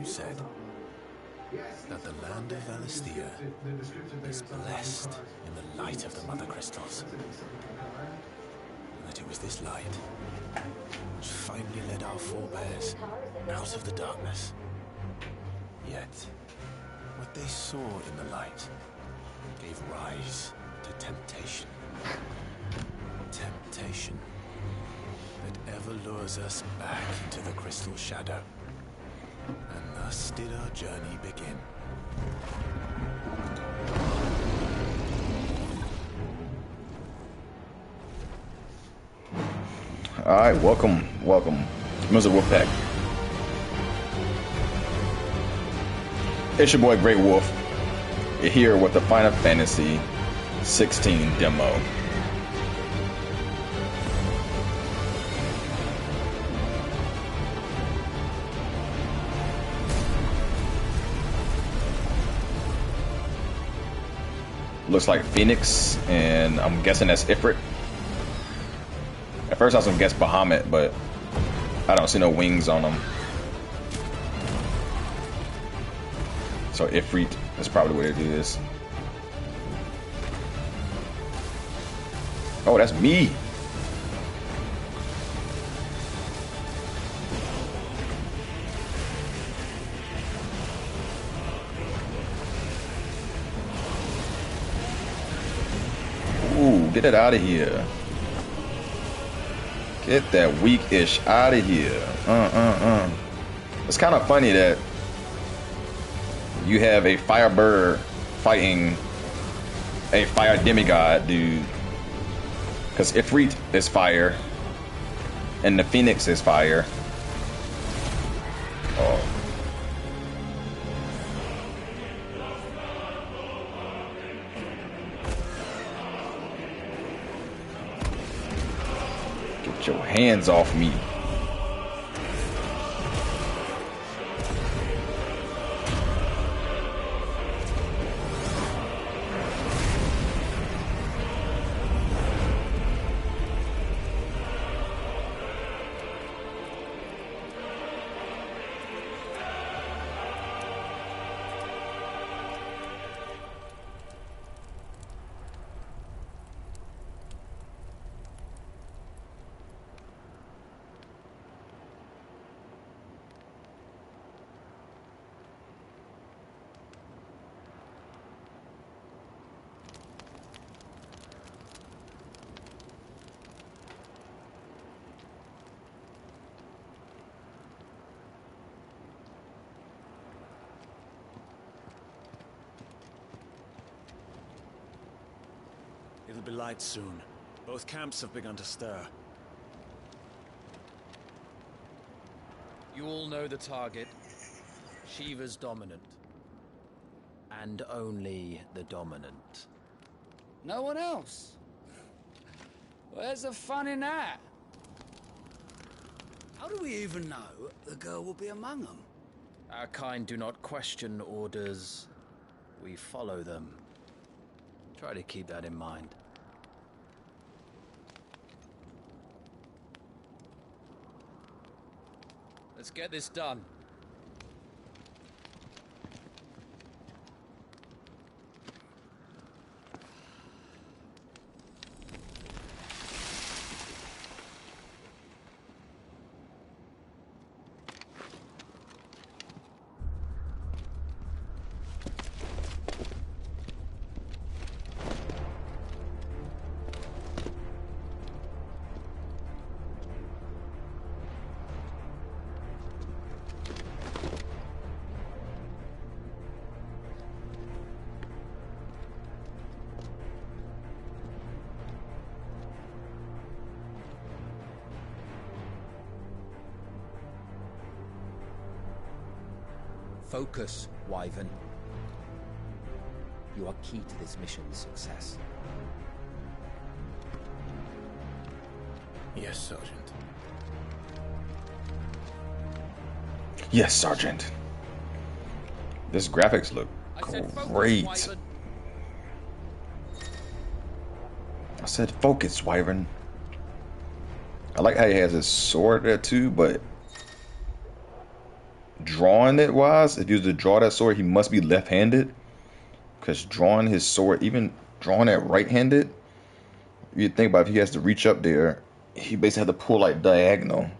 You said that the land of Valisthea is blessed in the light of the Mother Crystals. And that it was this light which finally led our forebears out of the darkness. Yet, what they saw in the light gave rise to temptation. Temptation that ever lures us back into the crystal shadow. And thus did our journey begin. Alright, welcome. Mr. Wolfpack. It's your boy Greiwolph. You're here with the Final Fantasy 16 demo. Looks like Phoenix, and I'm guessing that's Ifrit. At first I was gonna guess Bahamut, but I don't see no wings on them. So Ifrit is probably what it is. Oh, that's me. Ooh, get it out of here. Get that weak-ish out of here. It's kind of funny that you have a fire bird fighting a fire demigod dude. Because Ifrit is fire. And the Phoenix is fire. Oh. Get your hands off me. It'll be light soon. Both camps have begun to stir. You all know the target. Shiva's dominant. And only the dominant. No one else? Where's the fun in that? How do we even know the girl will be among them? Our kind do not question orders. We follow them. Try to keep that in mind. Let's get this done. Focus, Wyvern. You are key to this mission's success. Yes, Sergeant. Yes, Sergeant. This graphics look great. I said focus, Wyvern. I like how he has his sword there too, but drawing it wise, if he was to draw that sword, he must be left-handed. Because drawing his sword, even drawing it right-handed, you think about if he has to reach up there, he basically had to pull like diagonal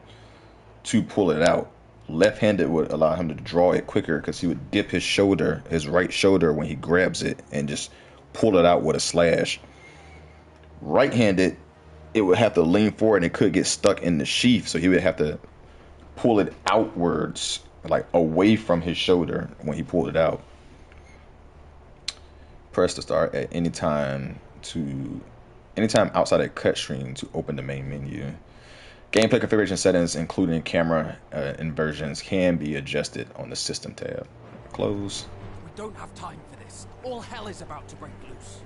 to pull it out. Left-handed would allow him to draw it quicker because he would dip his shoulder, his right shoulder, when he grabs it and just pull it out with a slash. Right-handed, it would have to lean forward and it could get stuck in the sheath, so he would have to pull it outwards, like away from his shoulder when he pulled it out. Press to start at anytime outside a cut stream to open the main menu. Gameplay configuration settings, including camera inversions, can be adjusted on the system tab. Close. We don't have time for this. All hell is about to break loose.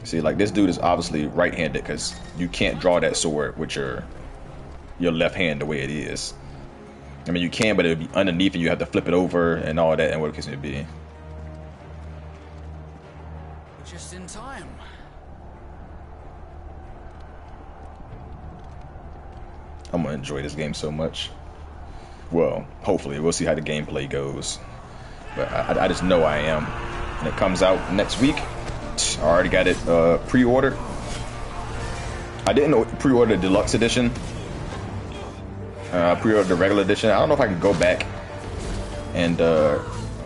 See, like this dude is obviously right-handed because you can't draw that sword with your left hand the way it is. I mean, you can, but it would be underneath and you have to flip it over and all that, and what the case may be. Just in time. I'm gonna enjoy this game so much. Well, hopefully, we'll see how the gameplay goes. But I just know I am. And it comes out next week. I already got it pre-ordered. I didn't pre-order the deluxe edition. Pre-ordered the regular edition. I don't know if I can go back and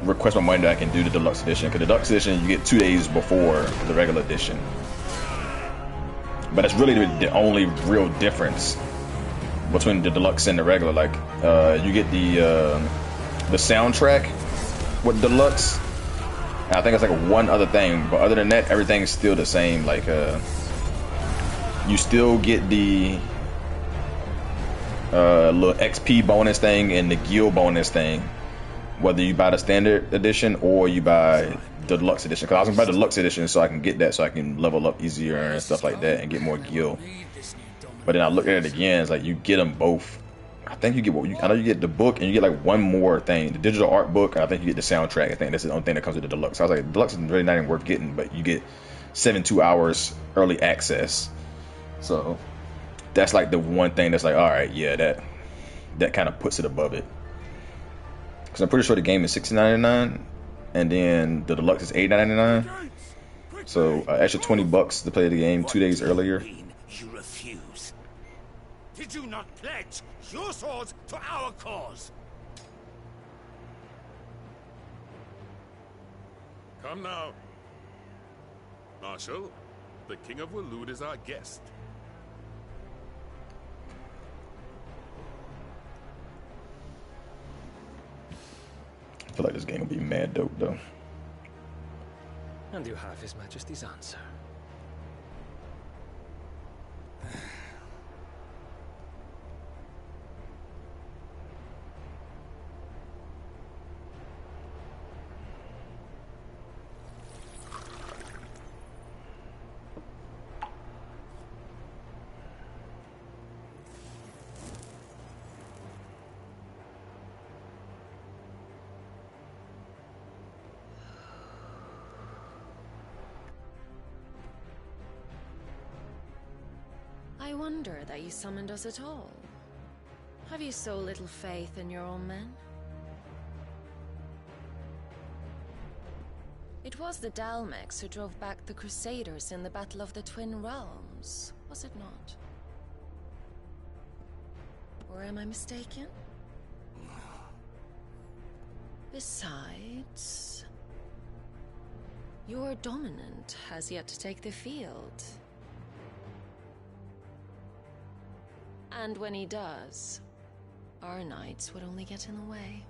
request my money that I can do the deluxe edition. Because the deluxe edition, you get 2 days before the regular edition. But that's really the only real difference between the deluxe and the regular. Like you get the soundtrack with deluxe, and I think it's like one other thing, but other than that, everything's still the same. Like you still get the little XP bonus thing and the guild bonus thing, whether you buy the standard edition or you buy the deluxe edition. Because I was gonna buy the deluxe edition so I can get that, so I can level up easier and stuff like that and get more guild. But then I look at it again, it's like you get them both. I think you get I know you get the book and you get like one more thing, the digital art book, and I think you get the soundtrack. I think that's the only thing that comes with the deluxe. So I was like, deluxe is really not even worth getting, but you get 72 hours early access. So that's like the one thing that's like, all right, yeah, that kind of puts it above it. Because I'm pretty sure the game is $16.99, and then the deluxe is $8.99. So extra $20 to play the game 2 days earlier. You refuse. Did you not pledge your swords to our cause? Come now. Marshal, the King of Waloed is our guest. I feel like this game will be mad dope though. And you have His Majesty's answer. I wonder that you summoned us at all. Have you so little faith in your own men? It was the Dalmex who drove back the Crusaders in the Battle of the Twin Realms, was it not? Or am I mistaken? Besides, your dominant has yet to take the field. And when he does, our knights would only get in the way.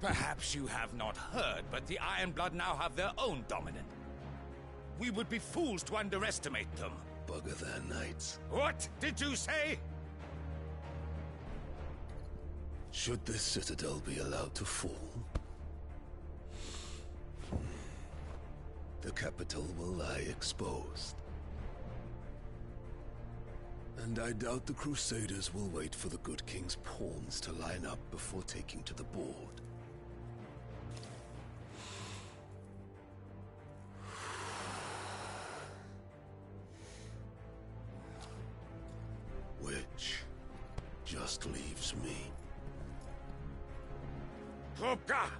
Perhaps you have not heard, but the Ironblood now have their own dominant. We would be fools to underestimate them. Bugger their knights. What did you say? Should this citadel be allowed to fall, the capital will lie exposed. And I doubt the Crusaders will wait for the good king's pawns to line up before taking to the board. Which just leaves Hopka!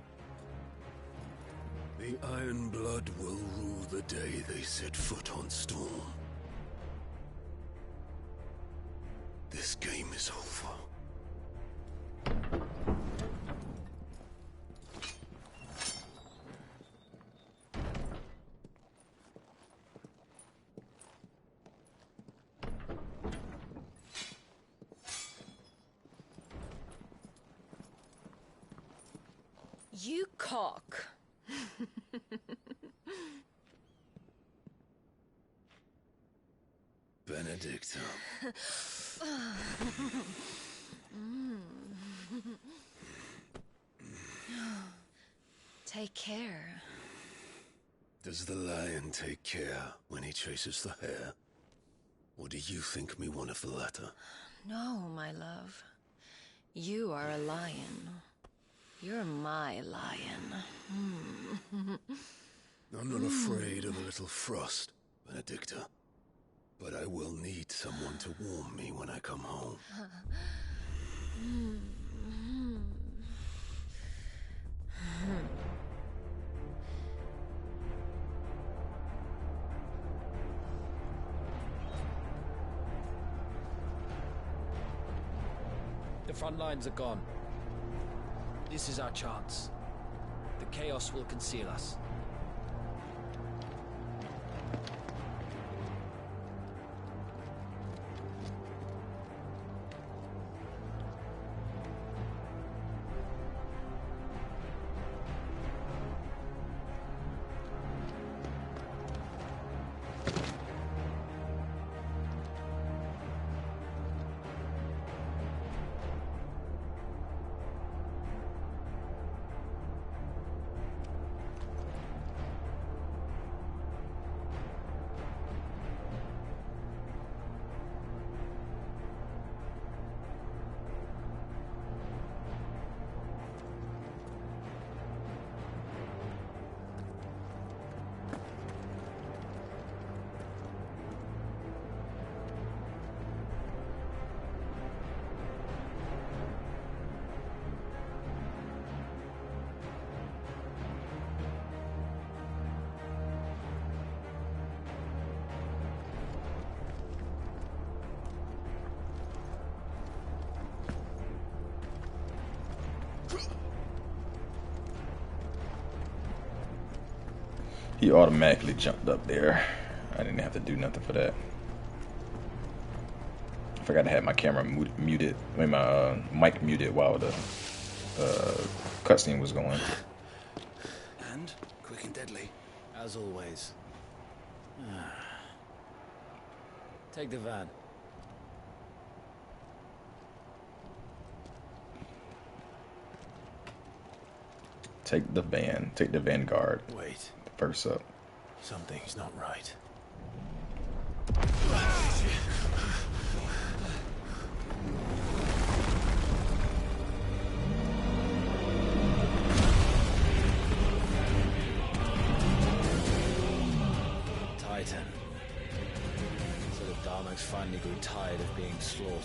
The Iron Blood will rule the day they set foot on Storm. This game is over. You cock. Benedicta. Take care. Does the lion take care when he chases the hare? Or do you think me one of the latter? No, my love. You are a lion. You're my lion. I'm not afraid of a little frost, Benedicta. But I will need someone to warm me when I come home. The front lines are gone. This is our chance. The chaos will conceal us. He automatically jumped up there. I didn't have to do nothing for that. I forgot to have my camera muted. I mean, my mic muted while the cutscene was going. And quick and deadly. As always. Take the van. Take the van. Take the Vanguard. Wait. First up. Something's not right. Titan. So the Darmok finally grew tired of being slaughtered.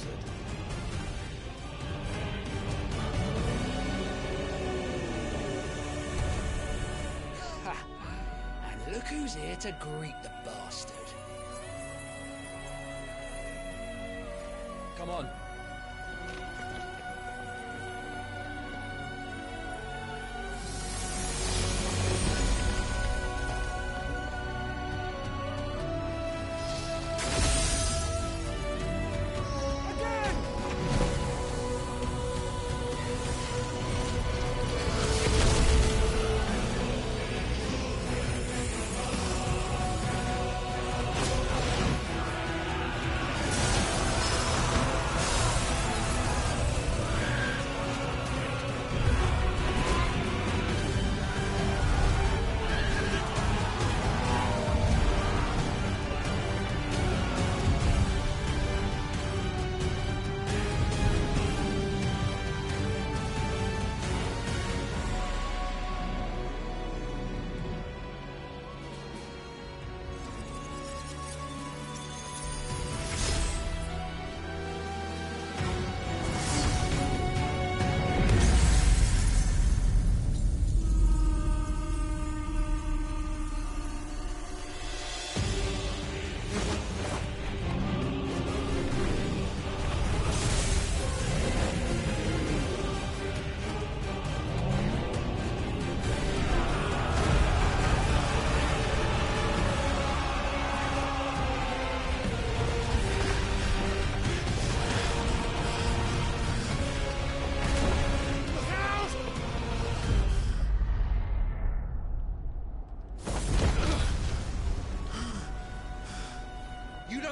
Look who's here to greet the bastard. Come on.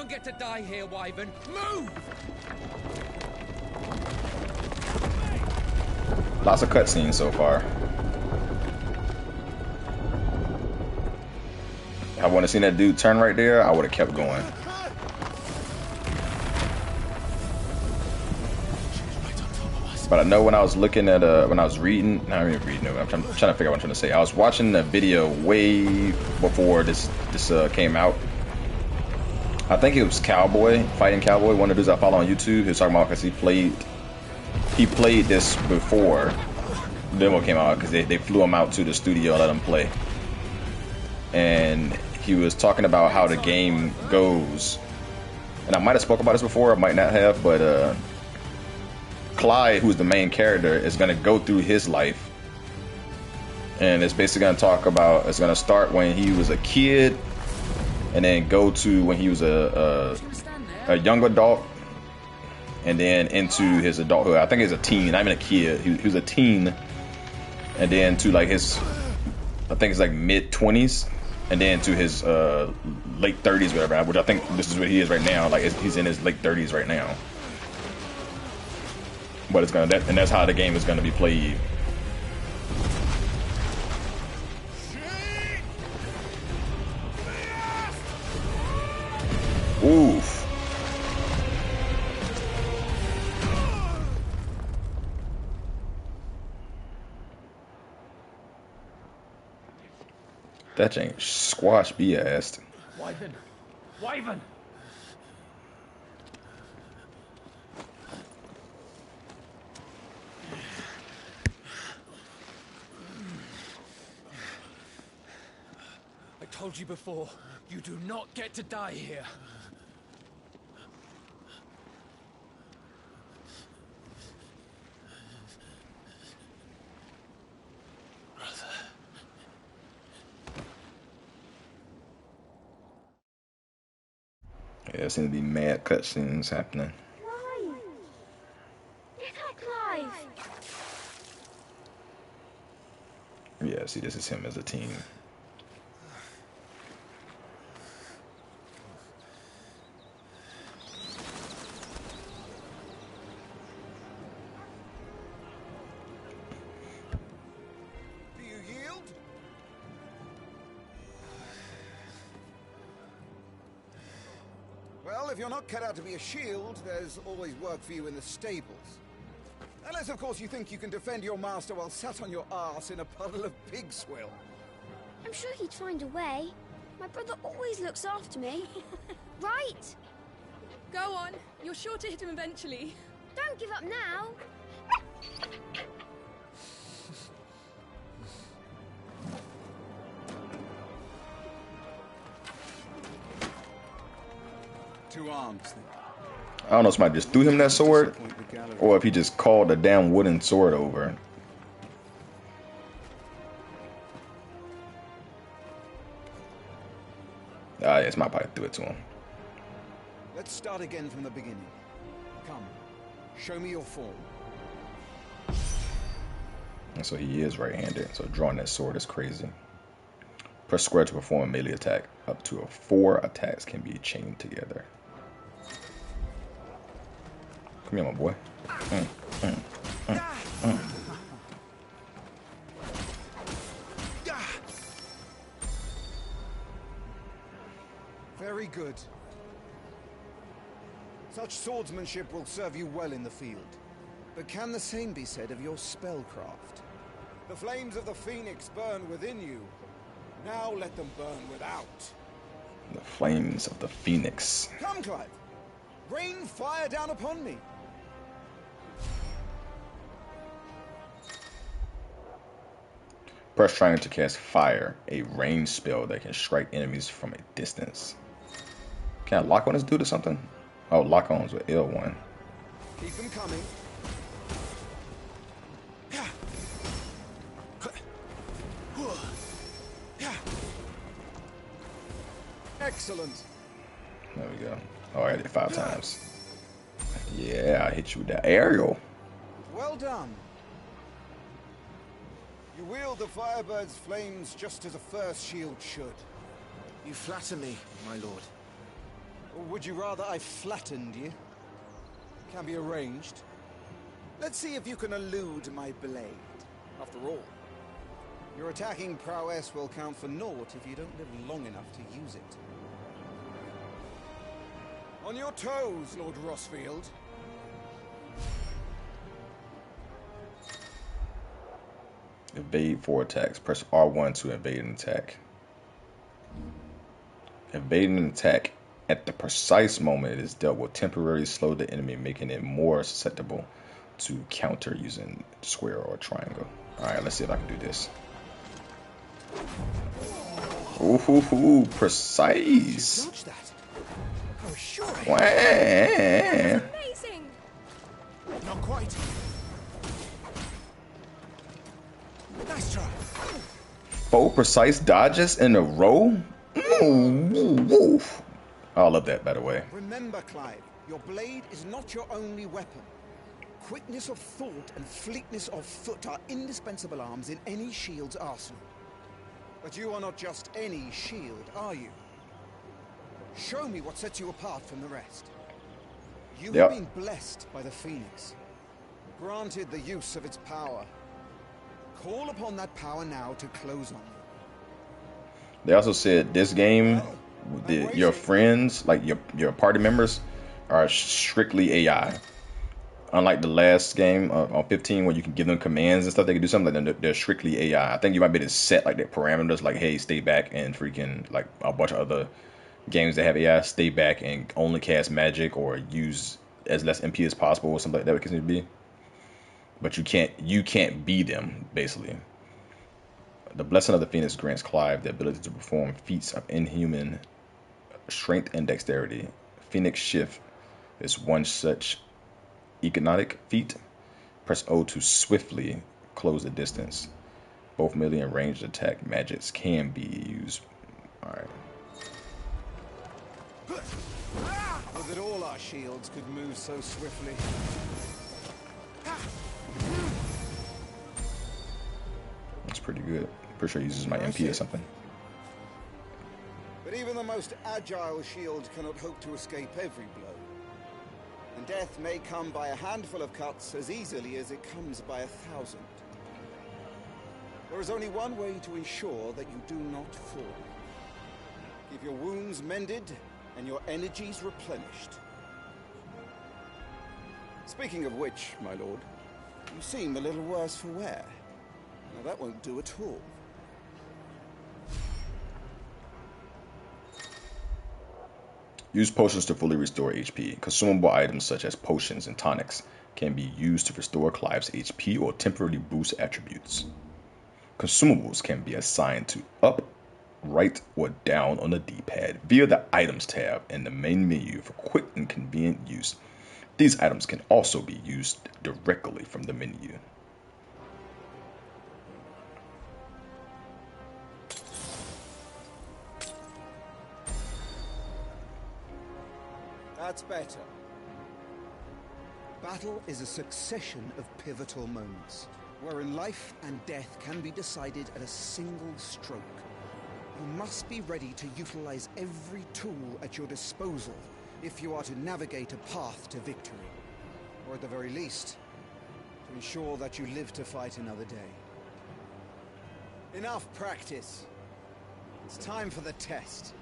don't get to die here, Wyvern. Move! Lots of cutscenes so far. If I wouldn't have seen that dude turn right there, I would have kept going. But I know when I was looking at when I was reading, not even reading, I'm trying to figure out what I'm trying to say. I was watching a video way before this came out. I think it was Cowboy, Fighting Cowboy, one of the dudes I follow on YouTube. He was talking about because he played this before the demo came out because they flew him out to the studio and let him play. And he was talking about how the game goes. And I might have spoke about this before, I might not have, but Clyde, who's the main character, is going to go through his life. And it's basically going to talk about, it's going to start when he was a kid, and then go to when he was a young adult, and then into his adulthood. I think he's a teen, not even a kid. He was a teen, and then to like his, I think it's like mid-20s, and then to his late 30s, whatever. Which I think this is what he is right now. Like he's in his late 30s right now. But it's gonna, and that's how the game is gonna be played. Oof. That ain't squash be asked. Wyvern! Wyvern! I told you before, you do not get to die here. Yeah, there seems to be mad cutscenes happening. Clive! Look at Clive! Yeah, see, this is him as a teen. Do you yield? Well, if you're not cut out to be a shield, there's always work for you in the stables. Unless, of course, you think you can defend your master while sat on your arse in a puddle of pig swill. I'm sure he'd find a way. My brother always looks after me. Right? Go on. You're sure to hit him eventually. Don't give up now. Two arms. I don't know if somebody just threw him that sword, or if he just called a damn wooden sword over. Ah, yes, my probably threw it to him. Let's start again from the beginning. Come, show me your form. And so he is right-handed, so drawing that sword is crazy. Press square to perform a melee attack. Up to 4 attacks can be chained together. Come here, my boy. Very good. Such swordsmanship will serve you well in the field. But can the same be said of your spellcraft? The flames of the phoenix burn within you. Now let them burn without. The flames of the phoenix. Come, Clive. Rain fire down upon me. Press triangle to cast fire, a ranged spell that can strike enemies from a distance. Can I lock on this dude or something? Oh, lock ons with L1. Keep them coming. Excellent. There we go. Oh, I hit it 5 times. Yeah, I hit you with that aerial. Well done. You wield the Firebird's flames just as a first shield should. You flatter me, my lord. Or would you rather I flattened you? Can be arranged. Let's see if you can elude my blade. After all, your attacking prowess will count for naught if you don't live long enough to use it. On your toes, Lord Rossfield. Evade 4 attacks. Press R1 to evade an attack. Evading an attack at the precise moment it is dealt will temporarily slow the enemy, making it more susceptible to counter using square or triangle. Alright, let's see if I can do this. Ooh, precise. Dodge that. Oh, sure. Wow. Amazing. Not quite. Nice try. 4 precise dodges in a row? Ooh. I love that, by the way. Remember, Clive, your blade is not your only weapon. Quickness of thought and fleetness of foot are indispensable arms in any shield's arsenal. But you are not just any shield, are you? Show me what sets you apart from the rest. You have been blessed by the Phoenix, granted the use of its power. Call upon that power now to close on you. They also said this game, your friends, like your party members, are strictly AI. Unlike the last game on 15, where you can give them commands and stuff, they can do something like that. They're strictly AI. I think you might be able to set like their parameters, like, hey, stay back, and freaking like a bunch of other games that have AI, stay back and only cast magic or use as less MP as possible or something like that. It can be, but you can't be them basically. The blessing of the Phoenix grants Clive the ability to perform feats of inhuman strength and dexterity. Phoenix Shift is one such economic feat. Press O to swiftly close the distance. Both melee and ranged attack magics can be used. Alright. Would that all our shields could move so swiftly. That's pretty good. Pretty sure it uses my MP or something. But even the most agile shield cannot hope to escape every blow. And death may come by a handful of cuts as easily as it comes by 1,000. There is only one way to ensure that you do not fall. Keep your wounds mended and your energies replenished. Speaking of which, my lord, you seem a little worse for wear. Now that won't do at all. Use potions to fully restore HP. Consumable items such as potions and tonics can be used to restore Clive's HP or temporarily boost attributes. Consumables can be assigned to up, right, or down on the D-pad via the Items tab in the main menu for quick and convenient use. These items can also be used directly from the menu. That's better. Battle is a succession of pivotal moments, wherein life and death can be decided at a single stroke. You must be ready to utilize every tool at your disposal if you are to navigate a path to victory, or at the very least, to ensure that you live to fight another day. Enough practice. It's time for the test.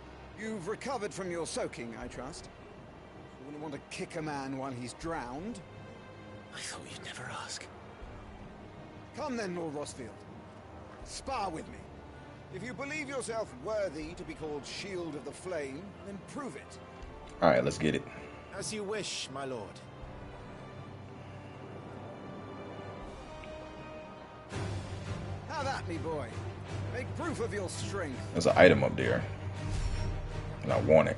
You've recovered from your soaking, I trust? You wouldn't want to kick a man while he's drowned? I thought you'd never ask. Come then, Lord Rossfield. Spar with me. If you believe yourself worthy to be called Shield of the Flame, then prove it. Alright, let's get it. As you wish, my lord. Have at me, boy. Make proof of your strength. There's an item up there, and I want it.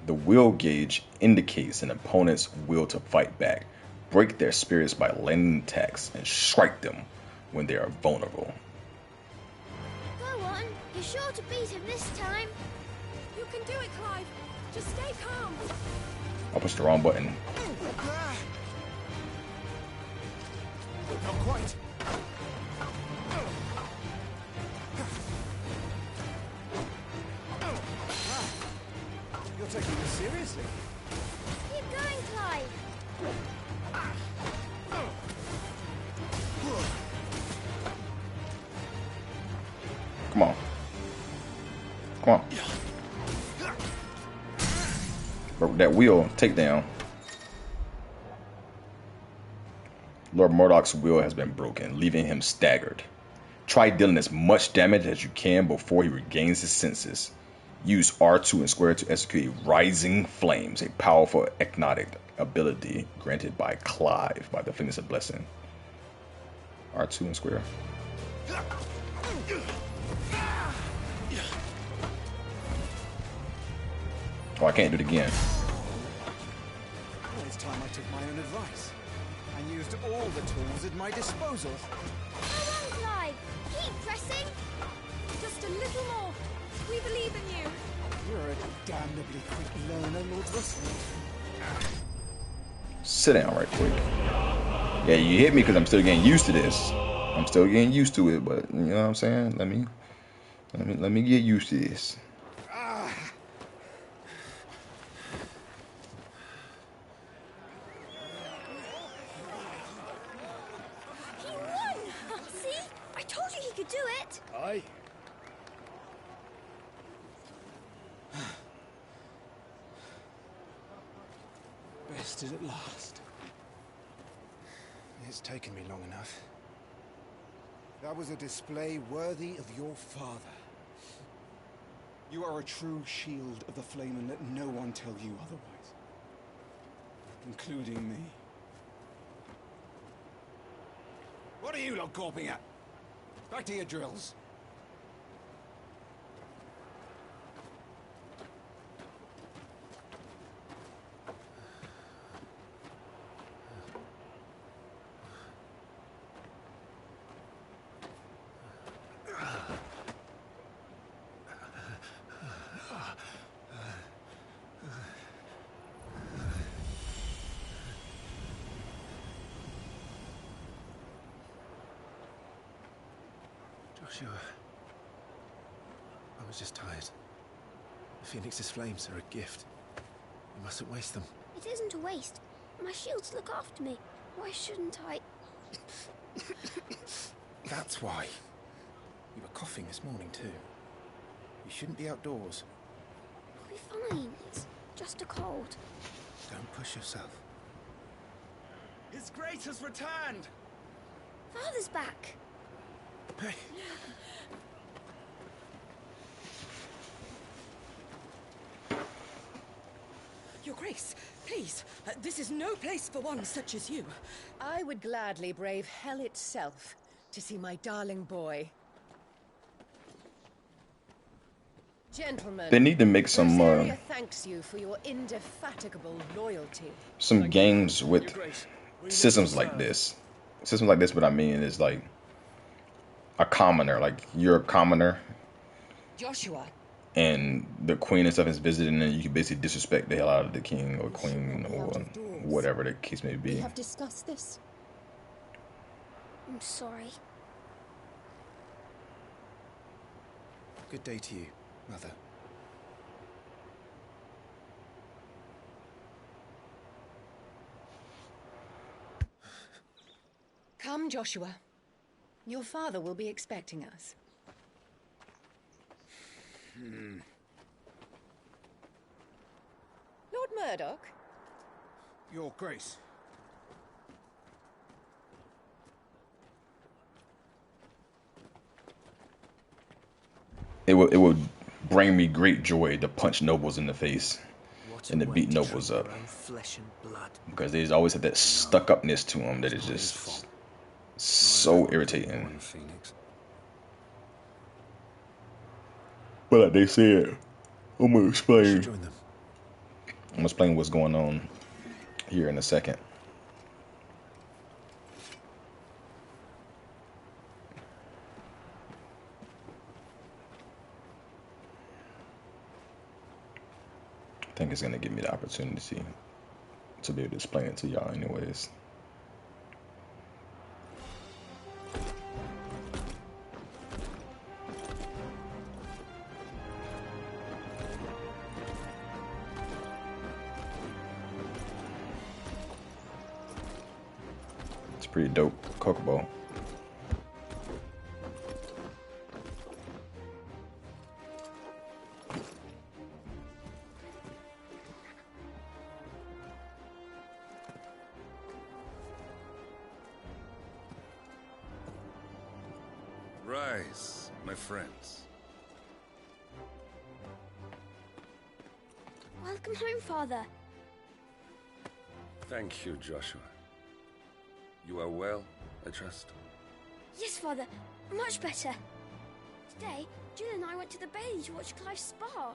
The will gauge indicates an opponent's will to fight back. Break their spirits by landing attacks and strike them when they are vulnerable. Go on, you're sure to beat him this time. You can do it, Clive. Just stay calm. I pushed the wrong button. Not quite. Come on. Broke that wheel. Takedown. Lord Murdoch's will has been broken, leaving him staggered. Try dealing as much damage as you can before he regains his senses. Use R2 and square to execute Rising Flames, a powerful eknotic ability granted by Clive by the Phoenix of Blessing. R2 and square. Oh, I can't do it again. Well, it's time I took my own advice and used all the tools at my disposal. Come on, Clive. Keep pressing. Just a little more. We believe in you. You're a damnably quick learner, Lord Rustling. Sit down right quick. Yeah, you hit me because I'm still getting used to this. I'm still getting used to it, but you know what I'm saying? Let me get used to this. He won! See? I told you he could do it. Aye. Bested at last. It's taken me long enough. That was a display worthy of your father. You are a true shield of the flame, and let no one tell you otherwise. Including me. What are you lot gawping at? Back to your drills. Joshua, I was just tired. The Phoenix's flames are a gift. You mustn't waste them. It isn't a waste. My shields look after me. Why shouldn't I? That's why. You were coughing this morning too. You shouldn't be outdoors. I'll be fine. It's just a cold. Don't push yourself. His Grace has returned! Father's back. Hey. Your Grace, please, this is no place for one such as you. I would gladly brave hell itself to see my darling boy. Gentlemen, They need to make some Rosaria thanks you for your indefatigable loyalty. some games with systems like this. Systems like this, what I mean is like a commoner, like you're a commoner Joshua. and the queen and stuff is visiting, and you can basically disrespect the hell out of the king or queen or whatever the case may be. We have discussed this. I'm sorry. Good day to you, Mother. Come, Joshua. Your father will be expecting us. Lord Murdoch? Your Grace. It would bring me great joy to punch nobles in the face and to beat nobles up, Flesh and blood. because they always have that stuck-upness to them that is just so irritating. But like they said, I'm gonna explain. I'm gonna explain what's going on here in a second. I think it's gonna give me the opportunity to be able to explain it to y'all anyways. It's pretty dope, Kokobo. Rise, my friends. Welcome home, Father. Thank you, Joshua. You are well, I trust? Yes, Father. Much better. Today, Jill and I went to the bailey to watch Clive's spa.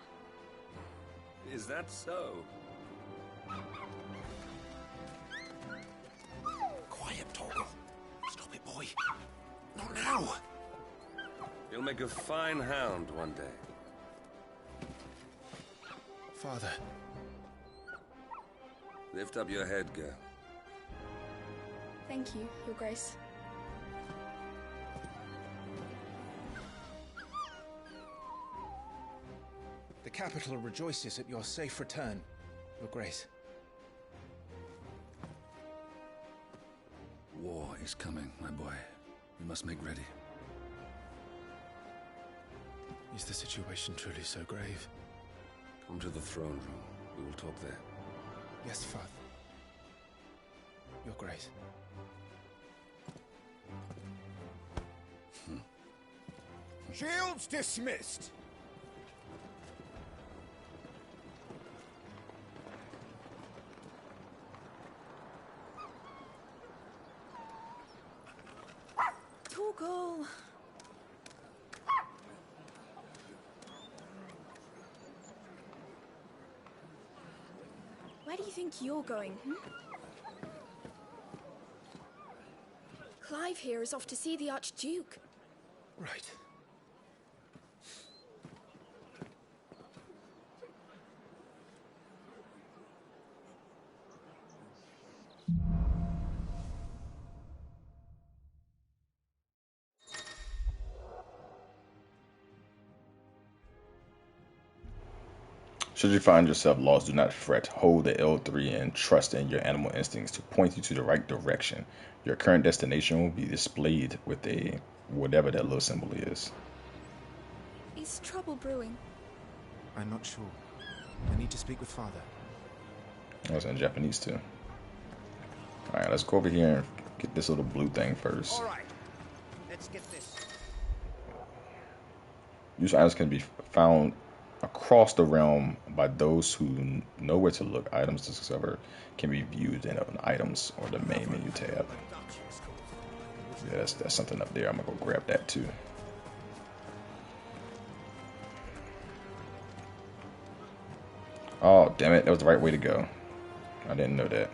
Is that so? Quiet, Torgal. Stop it, boy. Not now. You'll make a fine hound one day. Father. Lift up your head, girl. Thank you, Your Grace. The capital rejoices at your safe return, Your Grace. War is coming, my boy. We must make ready. Is the situation truly so grave? Come to the throne room. We will talk there. Yes, Father. Your Grace. Shields dismissed. Torgal. Where do you think you're going, Clive here is off to see the Archduke. Right. Should you find yourself lost, do not fret. Hold the L3 and trust in your animal instincts to point you to the right direction. Your current destination will be displayed with a whatever that little symbol is. Is trouble brewing? I'm not sure. I need to speak with Father. That's in Japanese too. Alright, let's go over here and get this little blue thing first. Alright, let's get this. Useful items can be found across the realm by those who know where to look. Items discovered can be viewed in items or the main menu tab. Yeah, that's something up there. I'm gonna go grab that too. Oh, damn it. That was the right way to go. I didn't know that.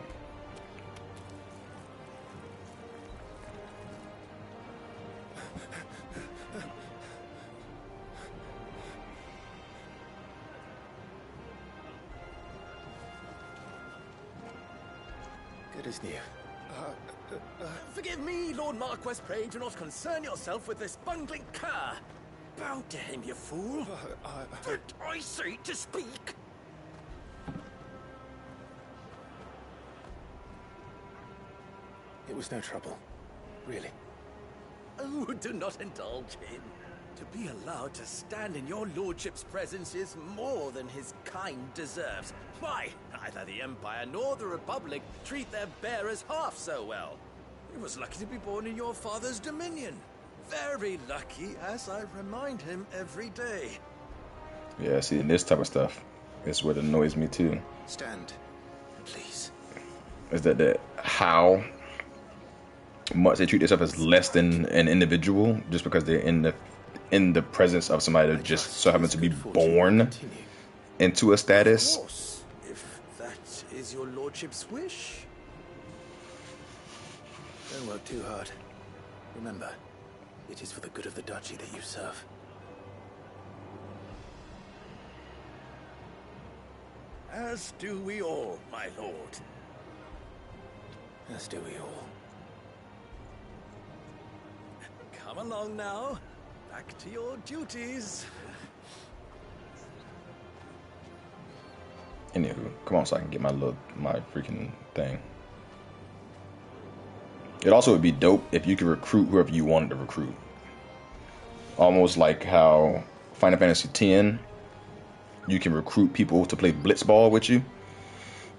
Good as new. Forgive me, Lord Marquess. Pray do not concern yourself with this bungling cur. Bow to him, you fool. Did I say to speak? It was no trouble. Really. Oh, do not indulge him. To be allowed to stand in your lordship's presence is more than his kind deserves. Why, neither the Empire nor the Republic treat their bearers half so well. He was lucky to be born in your father's dominion. Very lucky, as I remind him every day. Yeah, see, this type of stuff is what annoys me too. Stand, please. Is that how much they treat themselves as less than an individual just because they're in the presence of somebody that just so happens to be born into a status. Of course, if that is your lordship's wish. Don't work too hard. Remember, it is for the good of the duchy that you serve. As do we all, my lord. As do we all. Come along now. Back to your duties. Anywho, come on so I can get my freaking thing. It also would be dope if you could recruit whoever you wanted to recruit. Almost like how Final Fantasy X, you can recruit people to play blitzball with you.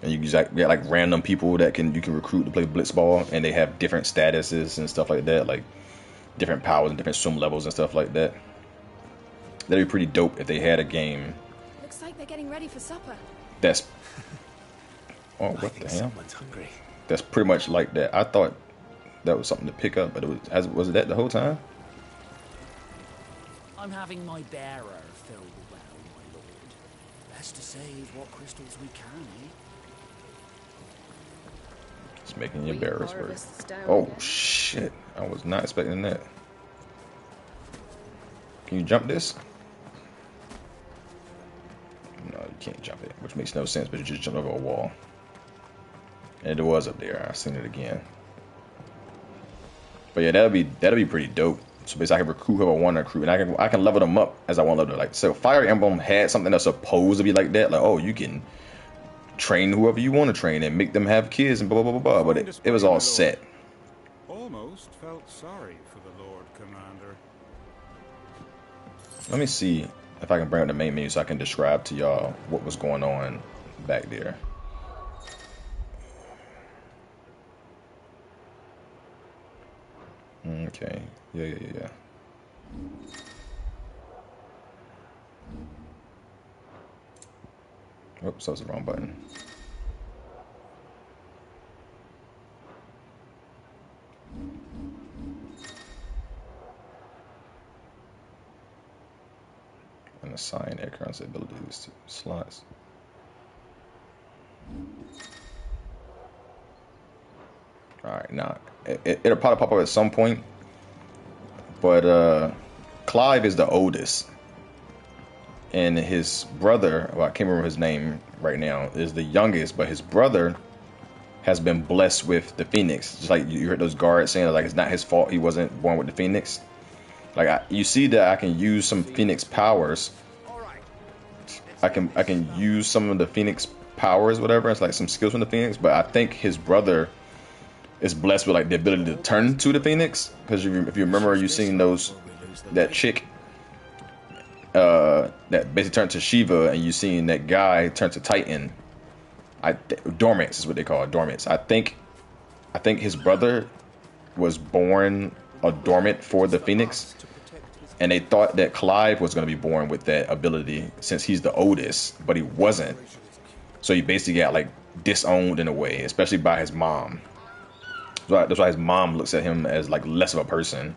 And you get like random people that you can recruit to play blitzball, and they have different statuses and stuff like that. Like different powers and different swim levels and stuff like that. That'd be pretty dope if they had a game. Looks like they're getting ready for supper. That's oh, what the hell? Someone's hungry. That's pretty much like that. I thought that was something to pick up, but was it that the whole time? I'm having my bearer filled well, my lord. Best to save what crystals we can, eh? It's making your bearers work. Oh shit! I was not expecting that. Can you jump this? No, you can't jump it, which makes no sense. But you just jumped over a wall, and it was up there. I seen it again. But yeah, that'll be pretty dope. So basically, I can recruit whoever I want to recruit, and I can level them up as I want to level them. Like, so Fire Emblem had something that's supposed to be like that. Like, oh, you can train whoever you want to train and make them have kids and blah blah blah blah. But it was all set. Almost felt sorry for the Lord Commander. Let me see if I can bring up the main menu so I can describe to y'all what was going on back there. Okay. Yeah. Oops, that was the wrong button. And assign air currency abilities to slots. Alright, now it'll probably pop up at some point. But Clive is the oldest. And his brother, well, I can't remember his name right now, is the youngest, but his brother has been blessed with the Phoenix. Just like you heard those guards saying, like, it's not his fault he wasn't born with the Phoenix. Like, you see that I can use some Phoenix powers. I can use some of the Phoenix powers, whatever. It's like some skills from the Phoenix, but I think his brother is blessed with like the ability to turn to the Phoenix. Because if you remember, you seen that chick that basically turned to Shiva, and you seen that guy turn to Titan. Dormants is what they call it, Dormants. I think his brother was born a dormant for the Phoenix, and they thought that Clive was going to be born with that ability since he's the oldest, but he wasn't. So he basically got like disowned in a way, especially by his mom. That's why his mom looks at him as like less of a person,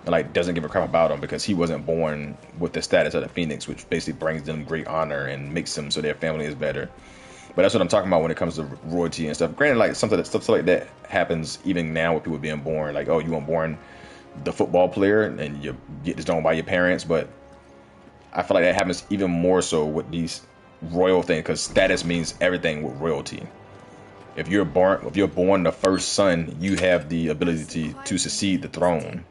and like doesn't give a crap about him because he wasn't born with the status of the Phoenix, which basically brings them great honor and makes them so their family is better. But that's what I'm talking about when it comes to royalty and stuff. Granted, like stuff like that happens even now with people being born. Like, oh, you weren't born the football player and you get disowned by your parents. But I feel like that happens even more so with these royal things, because status means everything with royalty. If you're born the first son, you have the ability to succeed the throne,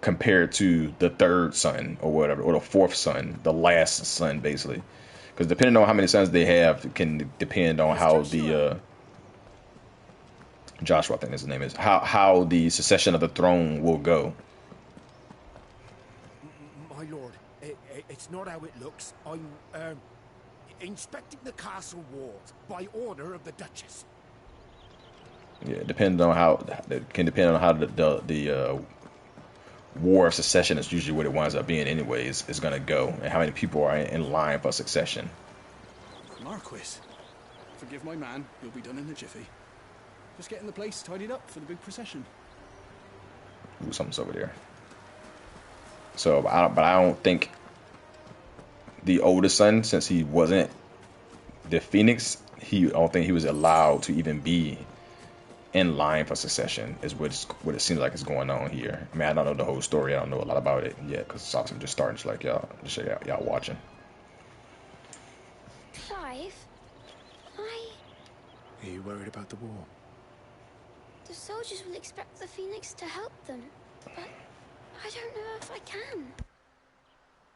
compared to the third son or whatever, or the fourth son, the last son, basically. Because depending on how many sons they have, can depend on how the Joshua, I think his name is, how the succession of the throne will go. My lord, it's not how it looks. I'm inspecting the castle walls by order of the Duchess. Yeah, depending on how it can depend on how the war of succession is usually what it winds up being anyways is going to go, and how many people are in line for succession. Marquis, forgive my man, you'll be done in a jiffy. Just getting the place tidied up for the big procession. Ooh, something's over there. So, but I don't think the oldest son, since he wasn't the Phoenix, I don't think he was allowed to even be in line for succession, is what it seems like is going on here. I mean, I don't know the whole story. I don't know a lot about it yet, because I'm just starting to like y'all watching. Clive, Are you worried about the war? The soldiers will expect the Phoenix to help them, but I don't know if I can.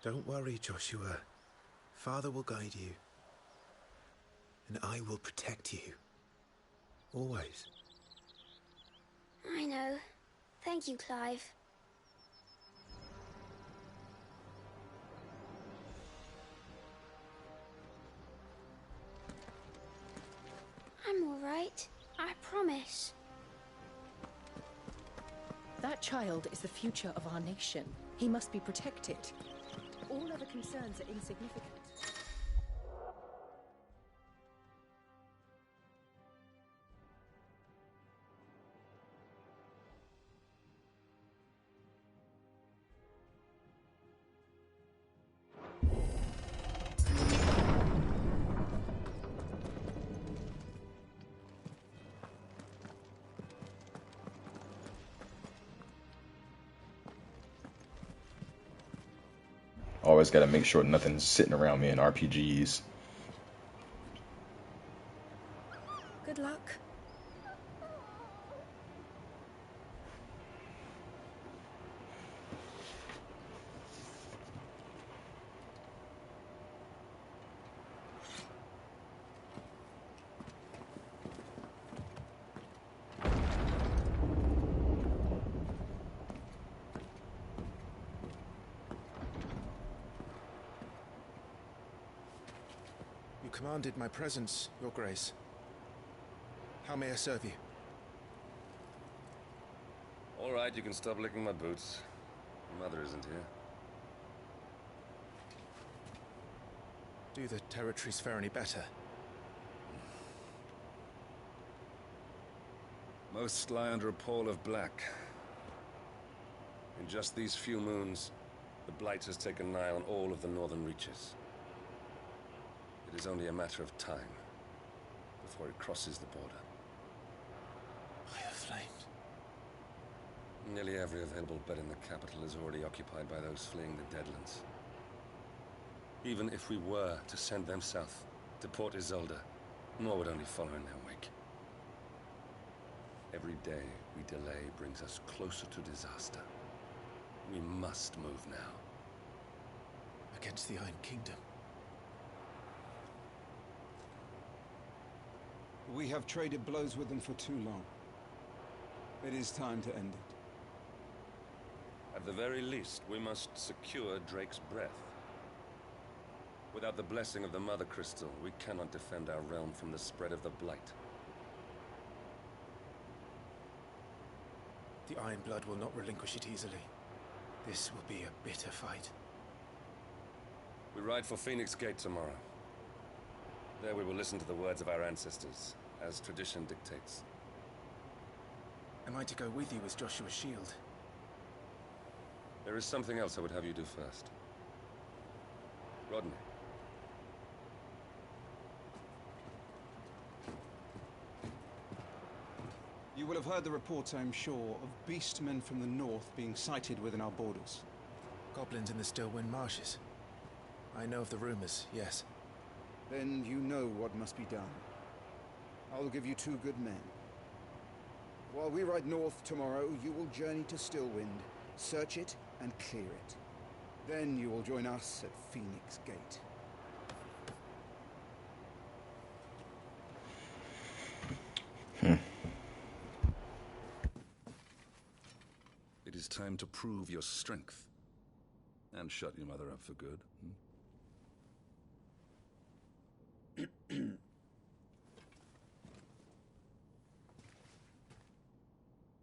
Don't worry, Joshua. Father will guide you. And I will protect you. Always. I know. Thank you, Clive. I'm all right. I promise. That child is the future of our nation. He must be protected. All other concerns are insignificant. Always got to make sure nothing's sitting around me in RPGs. Good luck. You commanded my presence, Your Grace. How may I serve you? All right, you can stop licking my boots. Mother isn't here. Do the territories fare any better? Most lie under a pall of black. In just these few moons, the Blight has taken nigh on all of the northern reaches. It is only a matter of time before it crosses the border. By the flames. Nearly every available bed in the capital is already occupied by those fleeing the Deadlands. Even if we were to send them south to Port Isolde, more would only follow in their wake. Every day we delay brings us closer to disaster. We must move now. Against the Iron Kingdom. We have traded blows with them for too long. It is time to end it. At the very least, we must secure Drake's breath. Without the blessing of the Mother Crystal, we cannot defend our realm from the spread of the Blight. The Iron Blood will not relinquish it easily. This will be a bitter fight. We ride for Phoenix Gate tomorrow. There we will listen to the words of our ancestors, as tradition dictates. Am I to go with you as Joshua's shield? There is something else I would have you do first. Rodney. You will have heard the reports, I'm sure, of beastmen from the north being sighted within our borders. Goblins in the Stillwind Marshes. I know of the rumors, yes. Then you know what must be done. I will give you 2 good men. While we ride north tomorrow, you will journey to Stillwind, search it and clear it. Then you will join us at Phoenix Gate. It is time to prove your strength. And shut your mother up for good.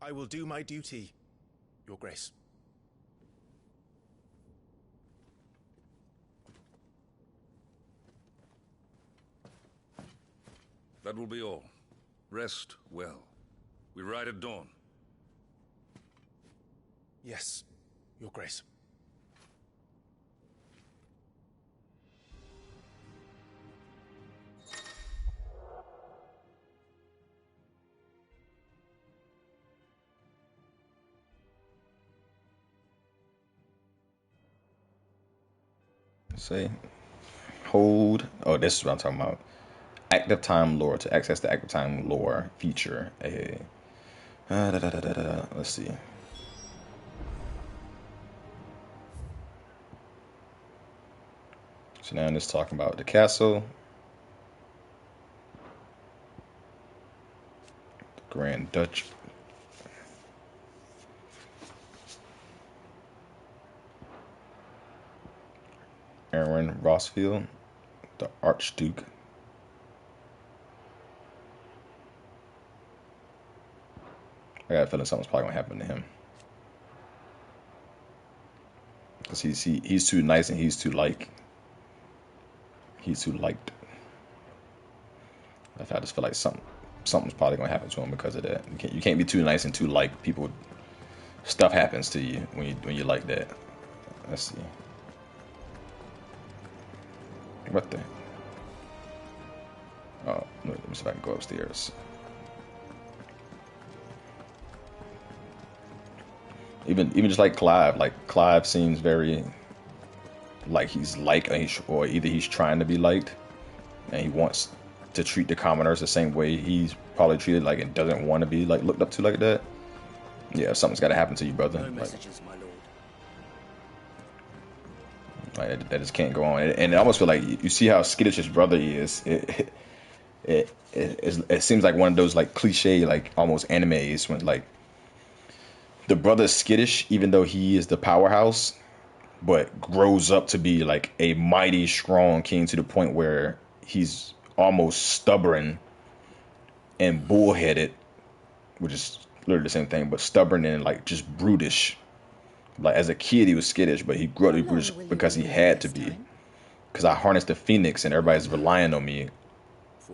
I will do my duty, Your Grace. That will be all. Rest well. We ride at dawn. Yes, Your Grace. Say, hold. Oh, this is what I'm talking about. Active time lore. To access the active time lore feature. Let's see. So now it's talking about the castle, the Grand Dutch, Aaron Rossfield, the Archduke, I got a feeling something's probably gonna happen to him. Because he's too nice and he's too liked. I just feel like something's probably gonna happen to him because of that. You can't be too nice and too liked. People, stuff happens to you when you like that. Let's see. What the? Oh, let me see if I can go upstairs. Even just like Clive seems very like he's liked, or either he's trying to be liked, and he wants to treat the commoners the same way he's probably treated, like, and doesn't want to be like looked up to like that. Yeah, something's got to happen to you, brother. No messages, my lord. Like, that just can't go on. And I almost feel like you see how skittish his brother is. It seems like one of those like cliche, like almost animes when like the brother's skittish, even though he is the powerhouse, but grows up to be like a mighty strong king to the point where he's almost stubborn and bullheaded, which is literally the same thing, but stubborn and like just brutish. Like as a kid, he was skittish, but he grew up to be brutish because he had to be. Because I harnessed the phoenix and everybody's relying on me.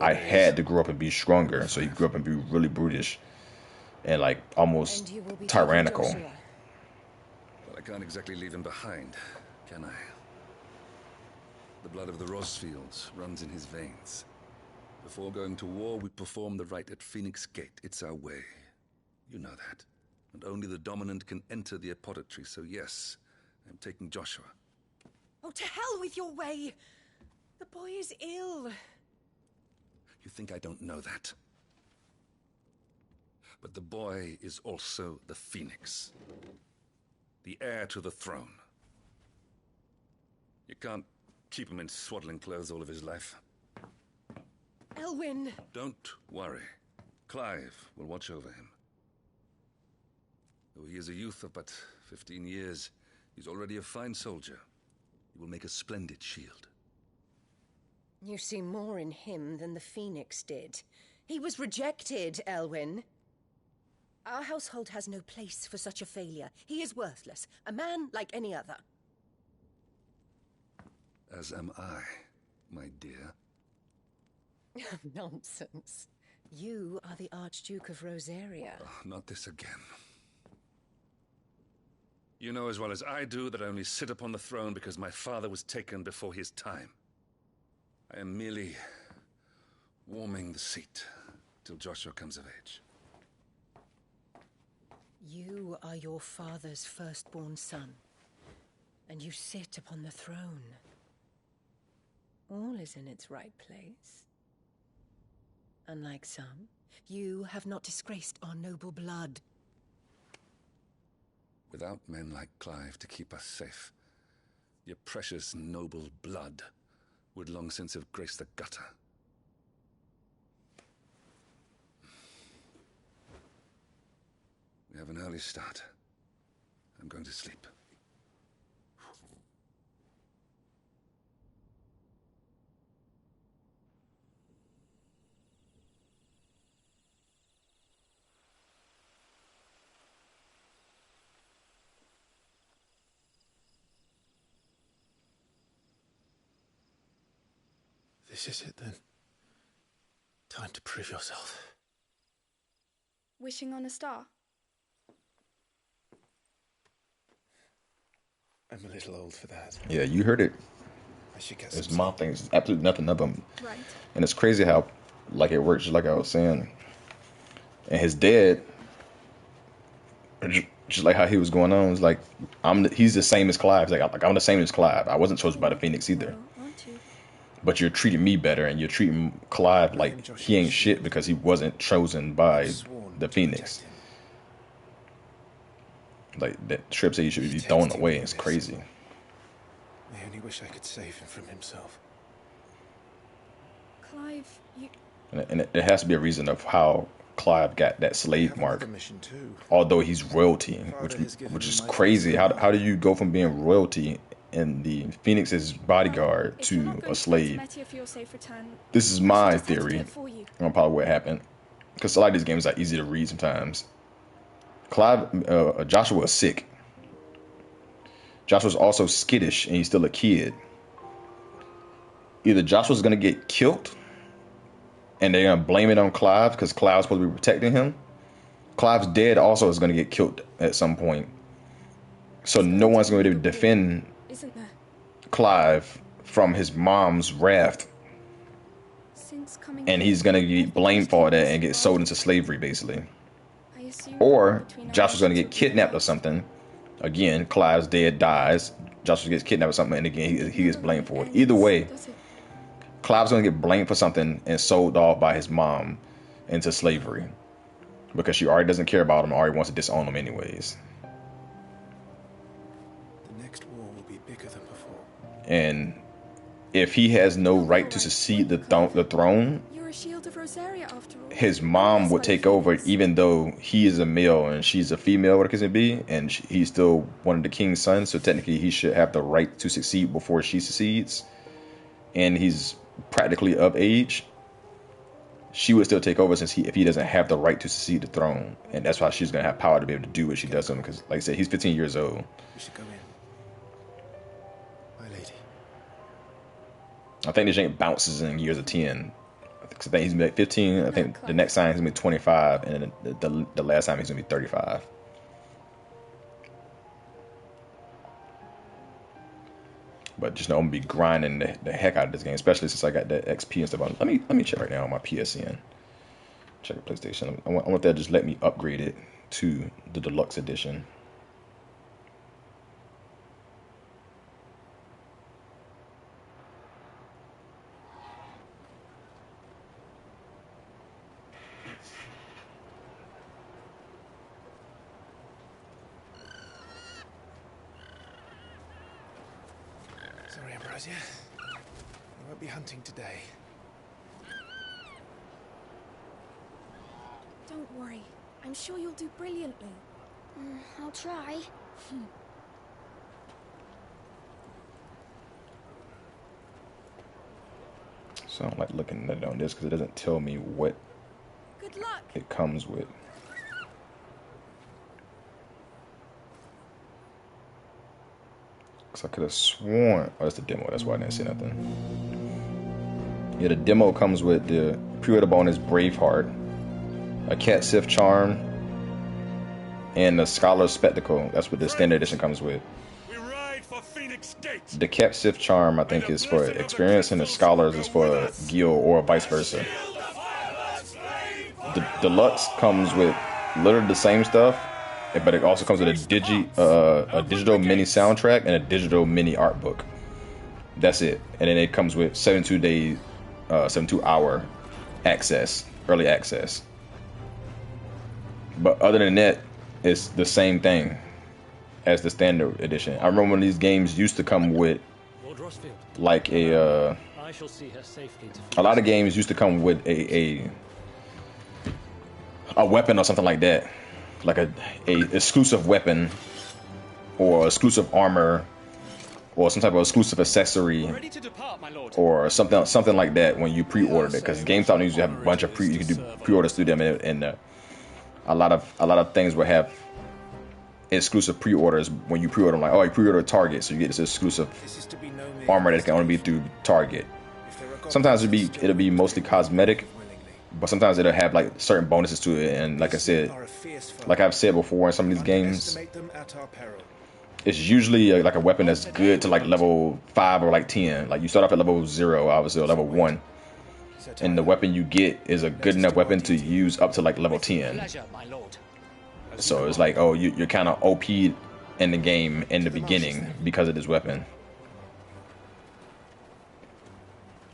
I had to grow up and be stronger, so he grew up and be really brutish and like almost tyrannical. But I can't exactly leave him behind, can I? The blood of the Rosfields runs in his veins. Before going to war, we perform the rite at Phoenix Gate. It's our way. You know that. And only the dominant can enter the apothecary, so yes, I'm taking Joshua. Oh, to hell with your way! The boy is ill. You think I don't know that? But the boy is also the Phoenix. The heir to the throne. You can't keep him in swaddling clothes all of his life. Elwyn! Don't worry. Clive will watch over him. Though he is a youth of but 15 years, he's already a fine soldier. He will make a splendid shield. You see more in him than the Phoenix did. He was rejected, Elwyn. Our household has no place for such a failure. He is worthless, a man like any other. As am I, my dear. Nonsense. You are the Archduke of Rosaria. Oh, not this again. You know as well as I do that I only sit upon the throne because my father was taken before his time. I am merely warming the seat till Joshua comes of age. You are your father's firstborn son, and you sit upon the throne. All is in its right place. Unlike some, you have not disgraced our noble blood. Without men like Clive to keep us safe, your precious noble blood would long since have graced the gutter. We have an early start. I'm going to sleep. This is it then. Time to prove yourself. Wishing on a star? I'm a little old for that. Yeah, you heard it. I should get It's some my thing. It's absolutely nothing of them. Right. And it's crazy how, like, it works, just like I was saying. And his dad, just like how he was going on, was like, he's the same as Clive. He's like I'm the same as Clive. I wasn't chosen by the Phoenix either. But you're treating me better, and you're treating Clive like he ain't shit because he wasn't chosen by the Phoenix. Like, that trip said he should be thrown away. It's crazy. I only wish I could save him from himself. Clive, you... And it has to be a reason of how Clive got that slave mark. Although he's royalty, which is crazy. How do you go from being royalty and the Phoenix's bodyguard to a slave? This is my theory on probably what happened. Because a lot of these games are easy to read sometimes. Joshua was sick. Joshua's also skittish and he's still a kid. Either Joshua's gonna get killed and they're gonna blame it on Clive because Clive's supposed to be protecting him. Clive's dad also is gonna get killed at some point. So no one's going to defend Clive from his mom's wrath. And he's going to get blamed for that and get sold into slavery, basically. Or Joshua's going to get kidnapped or something. Again, Clive's dad dies. Joshua gets kidnapped or something, and again, he gets blamed for it. Either way, Clive's going to get blamed for something and sold off by his mom into slavery. Because she already doesn't care about him, already wants to disown him anyways. And if he has no right to succeed the throne, his mom would take over, even though he is a male and she's a female, what it can be, and he's still one of the king's sons. So technically, he should have the right to succeed before she succeeds. And he's practically of age. She would still take over since if he doesn't have the right to succeed the throne, and that's why she's gonna have power to be able to do what she does to him. Because, like I said, he's 15 years old. We should go in. I think this ain't bounces in years of 10. I think he's been 15. I think the next time he's gonna be 25, and then the last time he's gonna be 35. But just know I'm gonna be grinding the heck out of this game, especially since I got that XP and stuff on. Let me check right now on my PSN. Check the PlayStation. I want that to just let me upgrade it to the deluxe edition. Sorry, Ambrosia. I won't be hunting today. Don't worry. I'm sure you'll do brilliantly. I'll try. So I don't like looking at it on this because it doesn't tell me what Good luck. it comes with. Because I could have sworn... Oh, that's the demo. That's why I didn't see nothing. Yeah, the demo comes with the pre-order bonus Braveheart, a Cat Sith Charm, and the Scholar's Spectacle. That's what the standard edition comes with. The Cat Sith Charm, I think, is for experience, and the Scholars is for guild or vice versa. The deluxe comes with literally the same stuff, but it also comes with a digital mini soundtrack and a digital mini art book. That's it. And then it comes with 72-hour access, early access. But other than that, it's the same thing as the standard edition. I remember when these games used to come with like a lot of games used to come with a weapon or something like that, like a exclusive weapon or exclusive armor or some type of exclusive accessory or something like that when you pre-ordered it, because GameStop usually have a bunch of you can do pre-orders through them, and a lot of things will have exclusive pre-orders when you pre-order them. Like, oh, you pre-order Target, so you get this exclusive armor that can only be through Target. Sometimes it'll be mostly cosmetic, but sometimes it'll have like certain bonuses to it. And like I said, like I've said before in some of these games, it's usually like a weapon that's good to like level 5 or like 10. Like you start off at level 0, obviously, or level 1, and the weapon you get is a good enough weapon to use up to like level 10. So it's like, oh, you're kind of OP'd in the game in the beginning because of this weapon.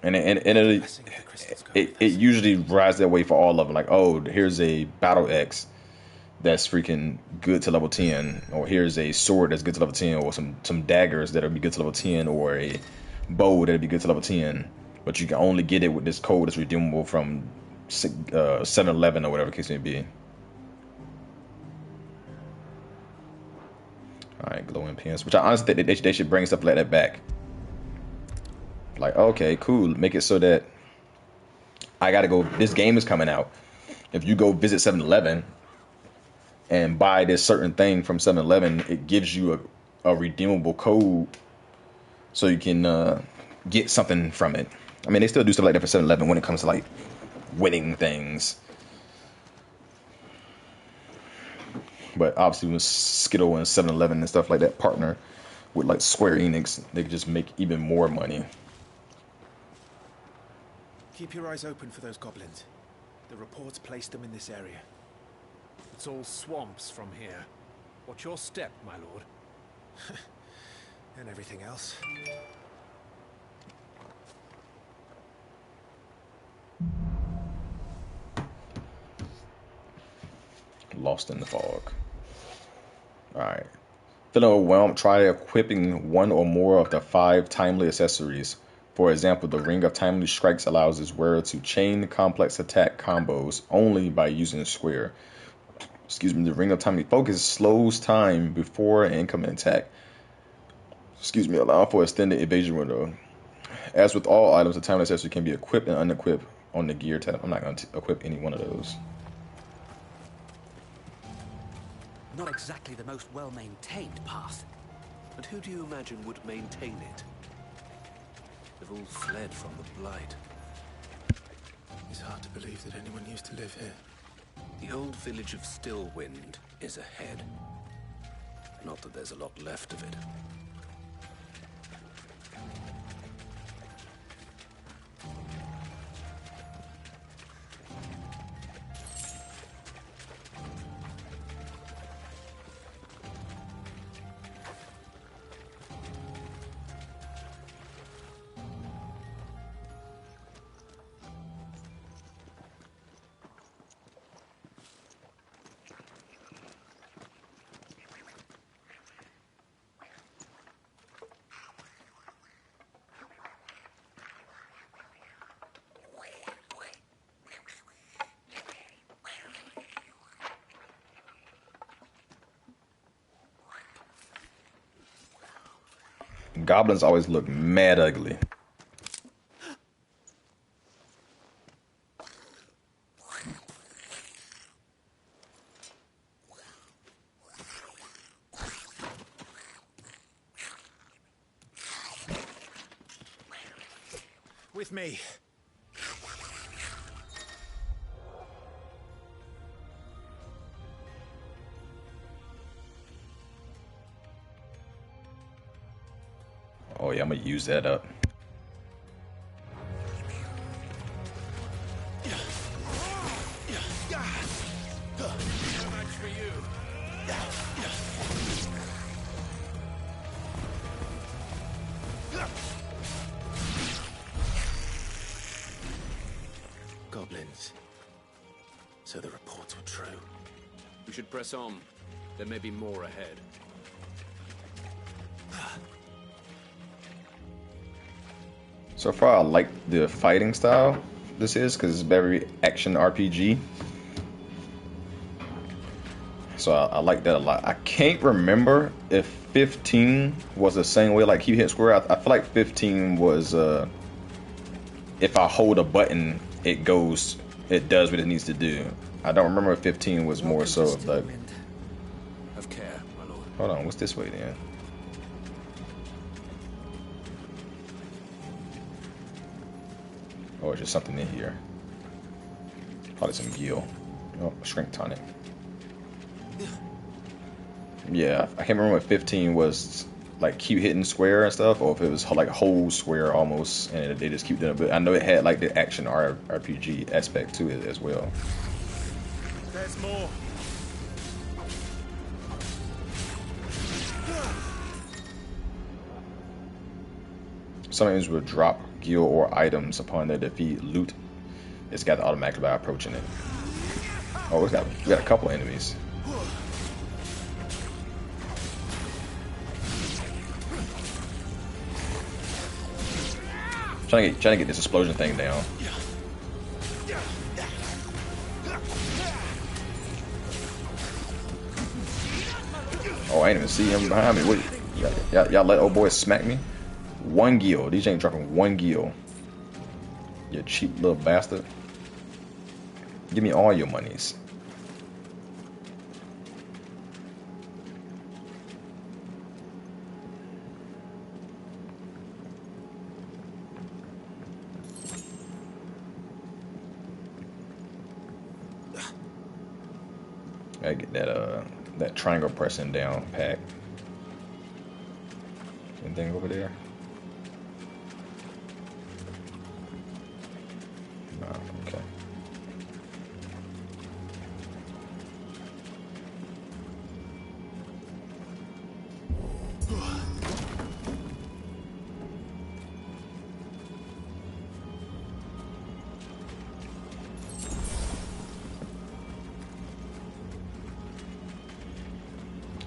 And it usually rides that way for all of them. Like, oh, here's a Battle Axe that's freaking good to level 10, or here's a sword that's good to level 10, or some daggers that'll be good to level 10, or a bow that'll be good to level 10. But you can only get it with this code that's redeemable from 7-Eleven or whatever the case may be. Alright, glowing pins. Which I honestly think they should bring stuff like that back. Like, okay, cool. Make it so that I gotta go... This game is coming out. If you go visit 7-Eleven and buy this certain thing from 7-Eleven, it gives you a redeemable code so you can get something from it. I mean, they still do stuff like that for 7-Eleven when it comes to like winning things. But obviously when Skittle and 7-Eleven and stuff like that partner with like Square Enix, they could just make even more money. Keep your eyes open for those goblins. The reports placed them in this area. It's all swamps from here. Watch your step, my lord. And everything else. Lost in the fog. Alright. Feeling overwhelmed, try equipping one or more of the 5 timely accessories. For example, the Ring of Timely Strikes allows its wearer to chain complex attack combos only by using square. The Ring of Timely Focus slows time before an incoming attack. Allowing for extended evasion window. As with all items, the timely accessory can be equipped and unequipped on the gear tab. I'm not going to equip any one of those. Not exactly the most well-maintained path. And who do you imagine would maintain it? They've all fled from the Blight. It's hard to believe that anyone used to live here. The old village of Stillwind is ahead. Not that there's a lot left of it. Goblins always look mad ugly. With me. Oh yeah, I'm gonna use that up. Goblins. So the reports were true. We should press on. There may be more ahead. So far, I like the fighting style this is because it's very action RPG. So I like that a lot. I can't remember if 15 was the same way, like you hit square. I feel like 15 was if I hold a button, it does what it needs to do. I don't remember if 15 was more so of like. Have care, my lord. Hold on, what's this way then? Oh, it's just something in here. Probably some gil. Oh, shrink tonic. Yeah, I can't remember if 15 was like keep hitting square and stuff, or if it was like hold square almost, and they just keep doing it. But I know it had like the action RPG aspect to it as well. There's more. Some enemies will drop gil or items upon their defeat. Loot is gathered automatically by approaching it. Oh, we got a couple enemies. Trying to get this explosion thing down. Oh, I ain't even see him behind me. What? Y'all let old boy smack me? 1 gil. These ain't dropping 1 gil. You cheap little bastard. Give me all your monies. I get that triangle pressing down pack. Anything over there? No, okay.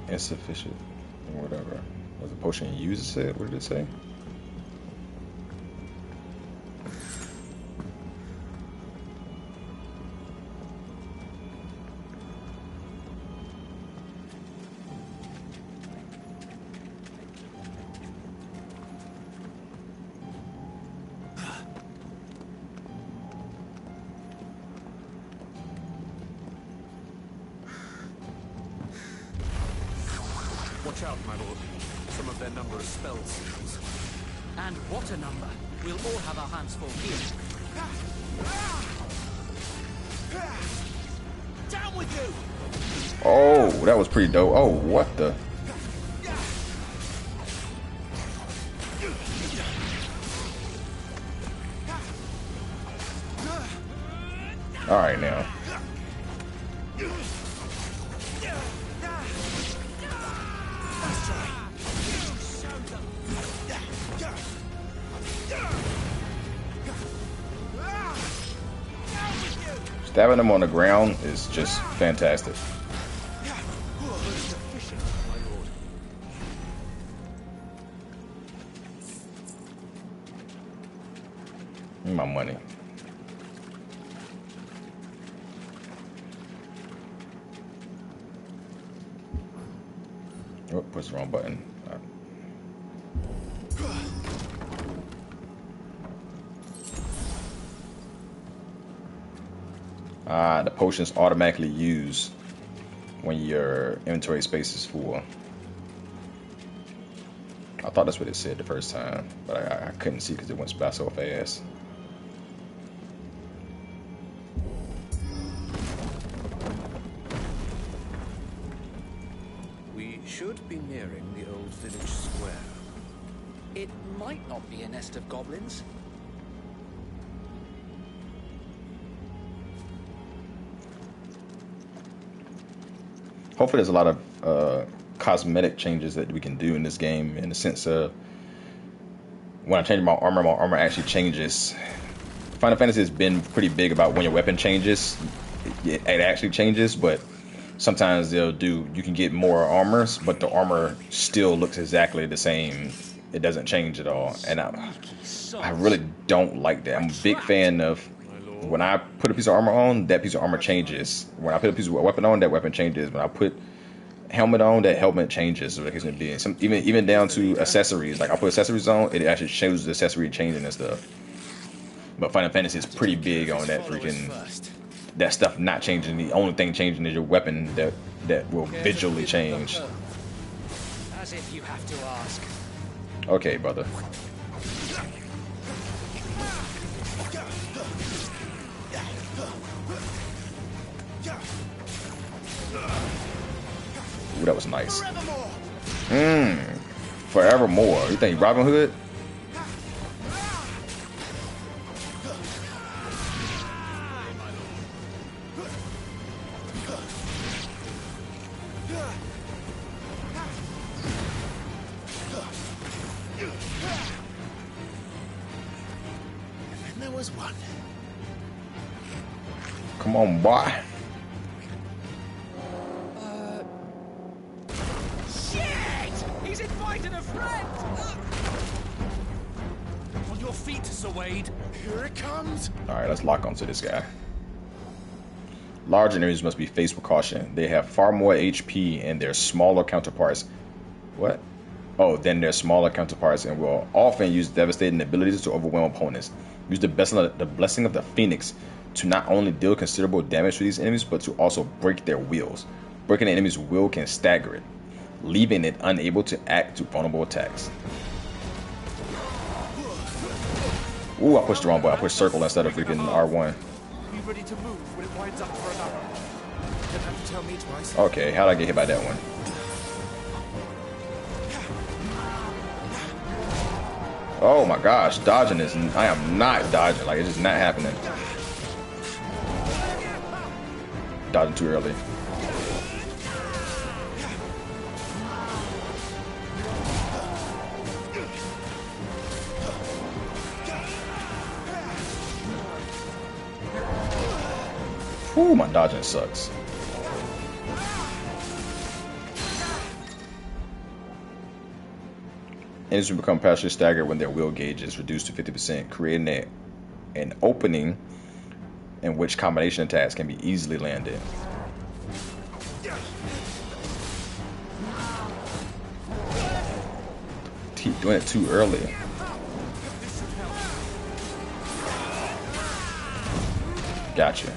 Insufficient, or whatever. Was the potion uses it? What did it say? Watch out, my lord. Some of their number are spell seals. And what a number! We'll all have our hands full here. Down with you! Oh, that was pretty dope. Oh, what the? All right, now. Stabbing them on the ground is just fantastic. My money. Oh, push the wrong button. The potions automatically use when your inventory space is full. I thought that's what it said the first time, but I couldn't see because it went by so fast. We should be nearing the old village square. It might not be a nest of goblins. Hopefully there's a lot of cosmetic changes that we can do in this game, in the sense of when I change my armor actually changes. Final Fantasy has been pretty big about when your weapon changes, it actually changes, but sometimes you can get more armors, but the armor still looks exactly the same. It doesn't change at all, and I really don't like that. I'm a big fan of when I put a piece of armor on, that piece of armor changes. When I put a piece of weapon on, that weapon changes. When I put helmet on, that helmet changes. So it can be even down to accessories. Like I put accessories on, it actually shows the accessory changing and stuff. But Final Fantasy is pretty big on that that stuff not changing. The only thing changing is your weapon that will visually change. As if you have to ask. Okay, brother. Ooh, that was nice. Forevermore. You think Robin Hood? And there was one. Come on, boy. He's invited a friend! On your feet, Sir Wade. Here it comes. Alright, let's lock onto this guy. Large enemies must be faced with caution. They have far more HP and their smaller counterparts. What? Oh, than their smaller counterparts, and will often use devastating abilities to overwhelm opponents. Use the blessing of the Phoenix to not only deal considerable damage to these enemies, but to also break their wills. Breaking an enemy's will can stagger it, leaving it unable to act to vulnerable attacks. Ooh, I pushed the wrong button. I pushed circle instead of freaking R1. Be ready to move when it winds up for another. Don't have to tell me twice. Okay, how'd I get hit by that one? Oh my gosh, dodging is... I am not dodging. Like, it's just not happening. Dodging too early. Whew, my dodging sucks. Enemies will become partially staggered when their will gauge is reduced to 50%, creating an opening in which combination attacks can be easily landed. Keep doing it too early. Gotcha.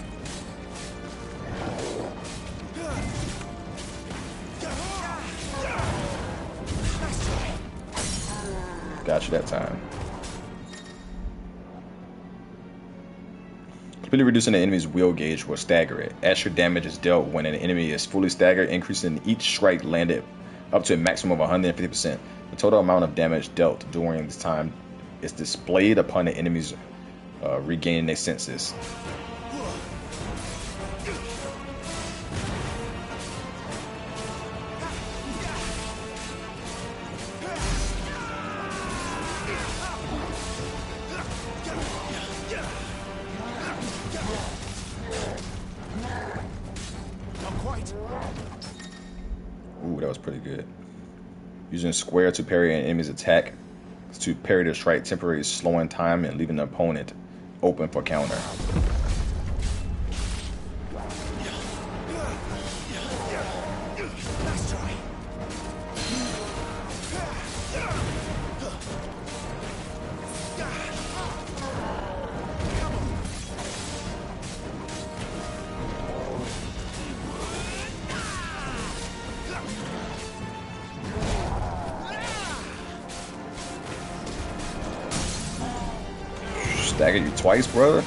Got you that time. Completely reducing the enemy's will gauge will stagger it. Extra damage is dealt when an enemy is fully staggered, increasing each strike landed up to a maximum of 150%. The total amount of damage dealt during this time is displayed upon the enemies regaining their senses. Ooh, that was pretty good. Using square to parry an enemy's attack to parry the strike, temporarily slowing time and leaving the opponent open for counter. Stagger you twice, brother.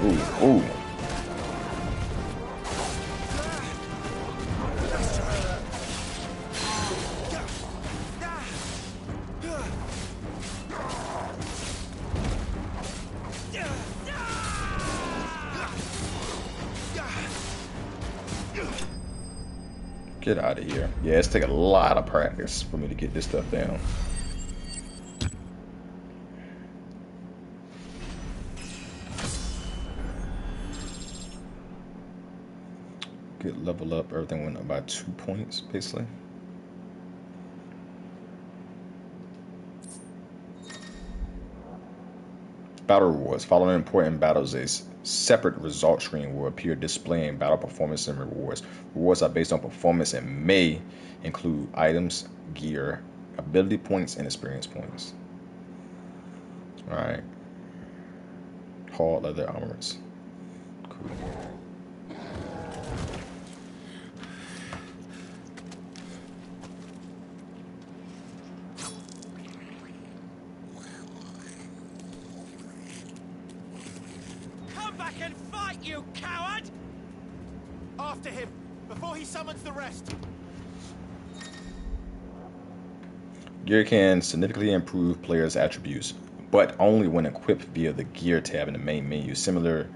Ooh, ooh. Get out of here. Yeah, it's taking a lot of practice for me to get this stuff down. Good level up. Everything went up by 2 points, basically. Battle rewards. Following important battles, a separate result screen will appear displaying battle performance and rewards. Rewards are based on performance and may include items, gear, ability points, and experience points. Alright. Haul leather armors. Cool. And fight, you coward! After him, before he summons the rest. Gear can significantly improve players' attributes, but only when equipped via the Gear tab in the main menu. Similarly,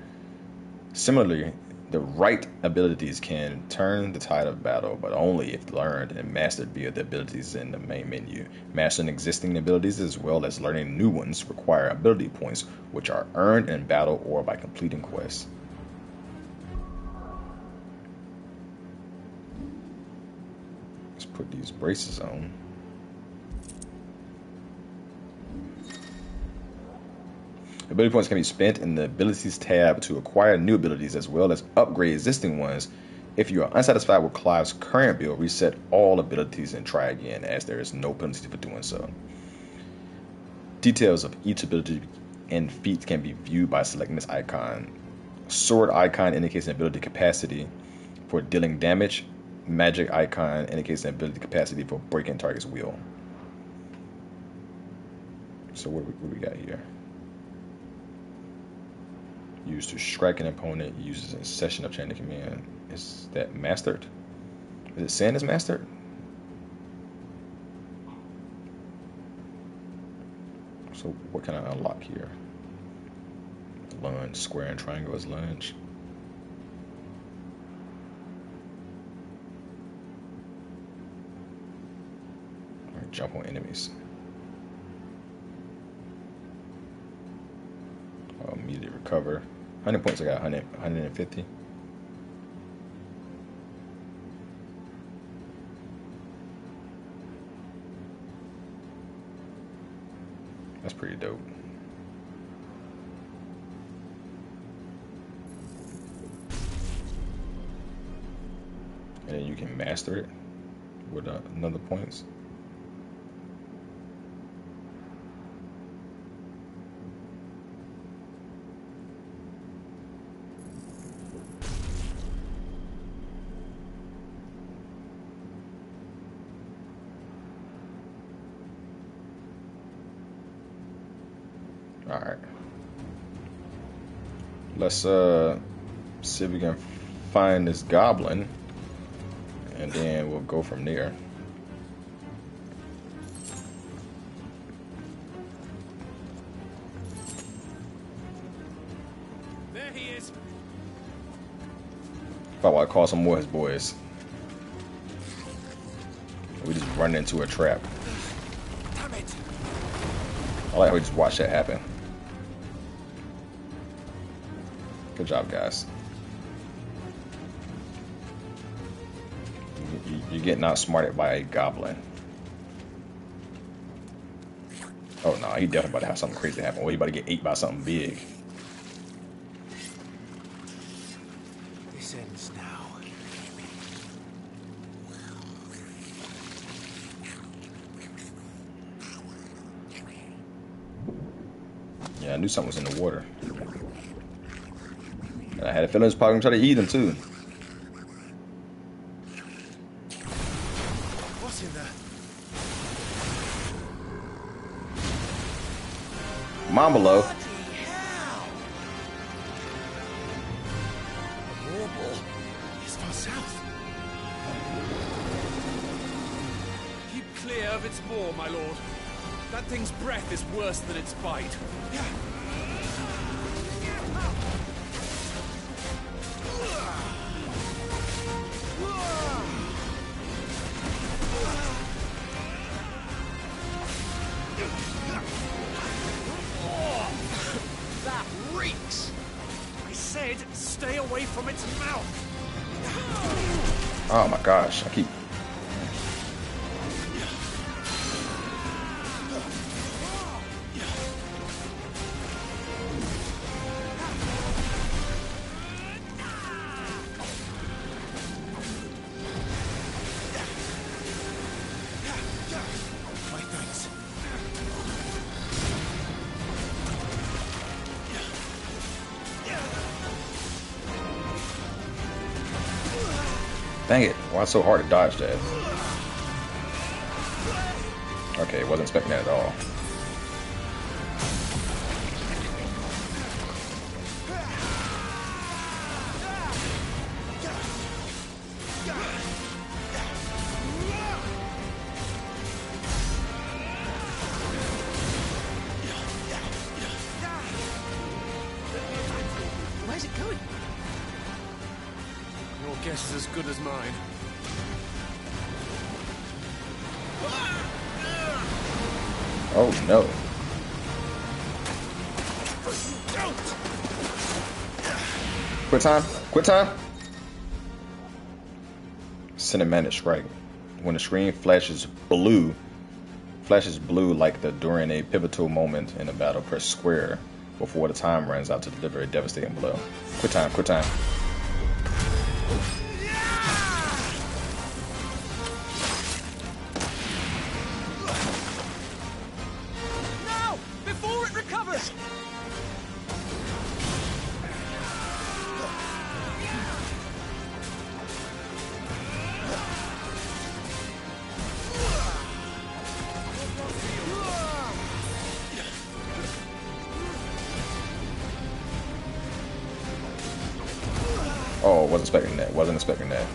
the right abilities can turn the tide of battle, but only if learned and mastered via the abilities in the main menu. Mastering existing abilities as well as learning new ones require ability points, which are earned in battle or by completing quests. Let's put these braces on. Ability points can be spent in the abilities tab to acquire new abilities as well as upgrade existing ones If you are unsatisfied with Clive's current build, reset all abilities and try again, as there is no penalty for doing so. Details of each ability and feat can be viewed by selecting this icon. Sword icon indicates an ability capacity for dealing damage. Magic icon indicates an ability capacity for breaking target's will. So what do we got here? Used to strike an opponent, uses a session of chain of command. Is that mastered? Is it saying it's mastered? So what can I unlock here? Lunge, square and triangle is lunge. Alright, jump on enemies. Immediate recover. 100 points, I got 150. That's pretty dope. And then you can master it with another points. Alright. Let's see if we can find this goblin, and then we'll go from there. There he is. If I want to call some more of his boys. We just run into a trap. Damn it. I like how we just watch that happen. Good job, guys. You're getting outsmarted by a goblin. Oh no, he definitely about to have something crazy happen. Or he about to get ate by something big. This ends now. Yeah, I knew something was in the water. And I had a feeling it was probably gonna try to eat him too. What's in there? Mamalo. The warble is far south. Keep clear of its maw, my lord. That thing's breath is worse than its bite. That reeks! I said stay away from its mouth! Oh my gosh, I keep... My thanks. Dang it, why it's so hard to dodge that? Okay, wasn't expecting that at all. Where's it going? Your guess is as good as mine. Oh no. Quit time. Quit time. Cinematic strike. When the screen flashes blue like the during a pivotal moment in a battle, press square before the time runs out to deliver a devastating blow. Quit time. Quit time. Oh, wasn't expecting that. Wasn't expecting that.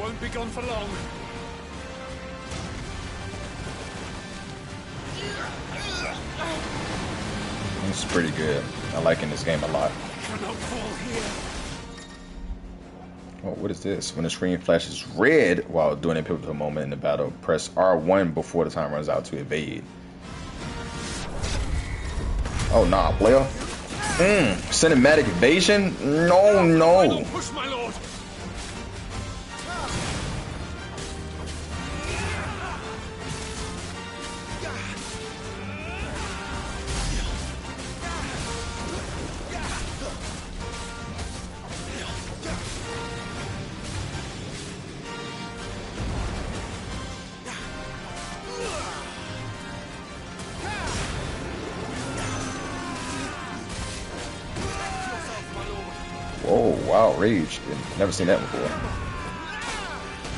Won't be gone for long. It's pretty good. I like in this game a lot. Cannot fall here. Oh, what is this? When the screen flashes red while doing a pivotal moment in the battle, press R1 before the time runs out to evade. Oh, nah, player. Cinematic evasion? No, no. Push, my lord. Whoa, wow, rage. Never seen that before.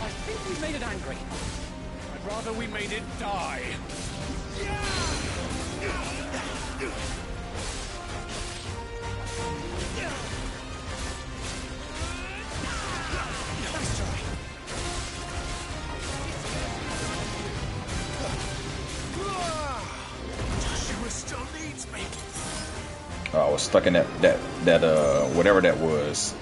I think we made it angry. I'd rather we made it die. Joshua still needs me. Oh, I was stuck in that whatever that was.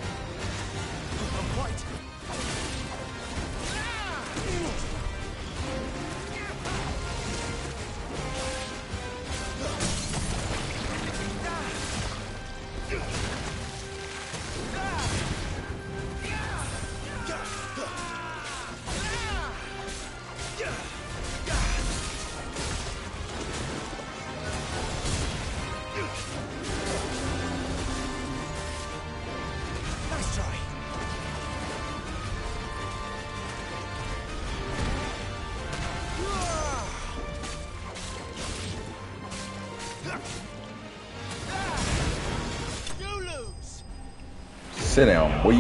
Sit down, boy.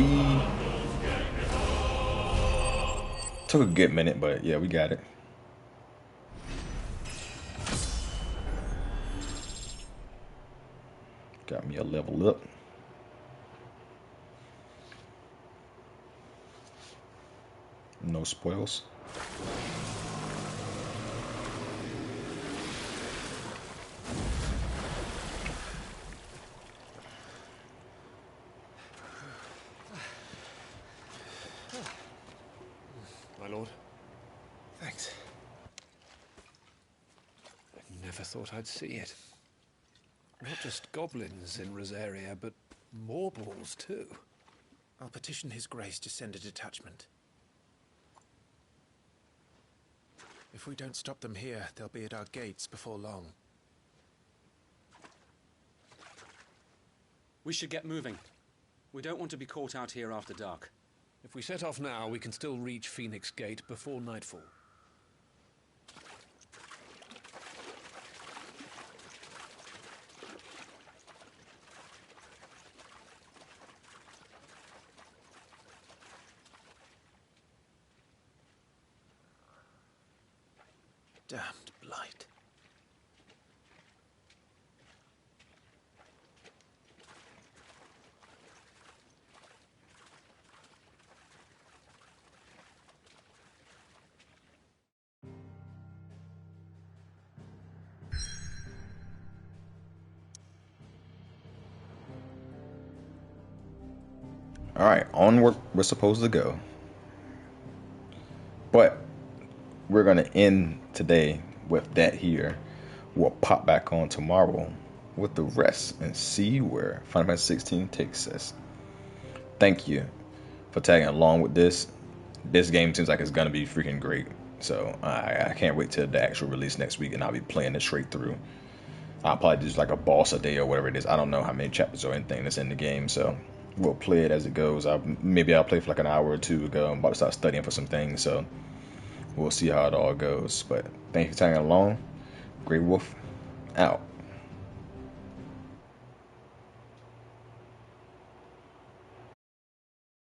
Took a good minute, but yeah, we got it. Got me a level up. No spoils. My lord. Thanks. I never thought I'd see it. Not just goblins in Rosaria, but morbals too. I'll petition His Grace to send a detachment. If we don't stop them here, they'll be at our gates before long. We should get moving. We don't want to be caught out here after dark. If we set off now, we can still reach Phoenix Gate before nightfall. Damned blight. Alright, onward we're supposed to go. But we're going to end today with that here. We'll pop back on tomorrow with the rest and see where Final Fantasy 16 takes us. Thank you for tagging along with this. This game seems like it's going to be freaking great. So I can't wait till the actual release next week, and I'll be playing it straight through. I'll probably do like a boss a day or whatever it is. I don't know how many chapters or anything that's in the game, so we'll play it as it goes. Maybe I'll play for like an hour or two ago. I'm about to start studying for some things, so we'll see how it all goes. But thank you for tagging along. Greiwolph out.